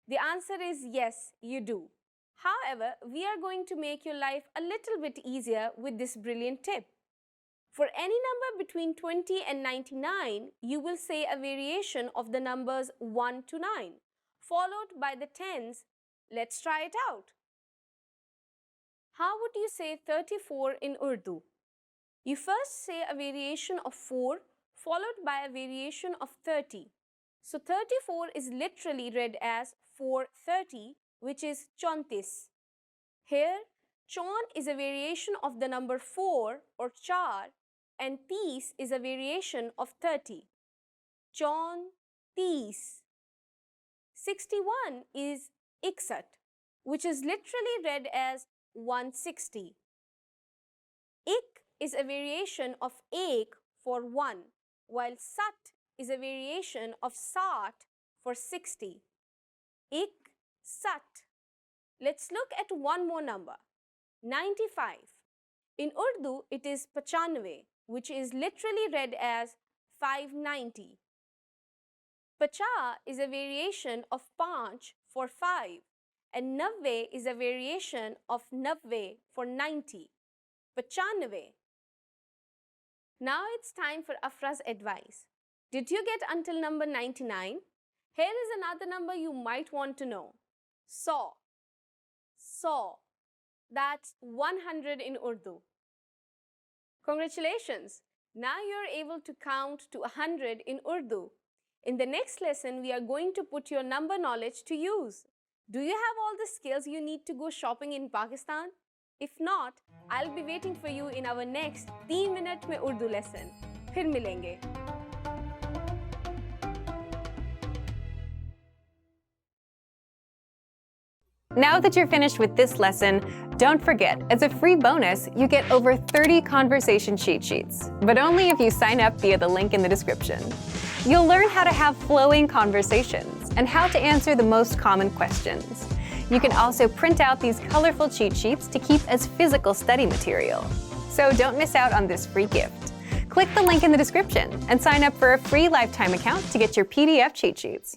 The answer is yes, you do. However, we are going to make your life a little bit easier with this brilliant tip. For any number between 20 and 99, you will say a variation of the numbers 1 to 9, followed by the tens. Let's try it out. How would you say 34 in Urdu? You first say a variation of 4, followed by a variation of 30. So 34 is literally read as 430, which is chontis. Here, chon is a variation of the number 4 or char, and tis is a variation of 30. Chon, tis. 61 is iksat, which is literally read as 160. Ik is a variation of ek for 1, while sat is a variation of sat for 60. Ik, sat. Let's look at one more number, 95. In Urdu, it is 95, which is literally read as 590. Pacha is a variation of panch for 5, and navve is a variation of navve for 90. Pachanve. Now it's time for Afra's advice. Did you get until number 99? Here is another number you might want to know. 100. 100. That's 100 in Urdu. Congratulations! Now you are able to count to 100 in Urdu. In the next lesson, we are going to put your number knowledge to use. Do you have all the skills you need to go shopping in Pakistan? If not, I'll be waiting for you in our next 3 minute में Urdu lesson. फिर मिलेंगे. Now that you're finished with this lesson, don't forget, as a free bonus, you get over 30 conversation cheat sheets, but only if you sign up via the link in the description. You'll learn how to have flowing conversations and how to answer the most common questions. You can also print out these colorful cheat sheets to keep as physical study material. So don't miss out on this free gift. Click the link in the description and sign up for a free lifetime account to get your PDF cheat sheets.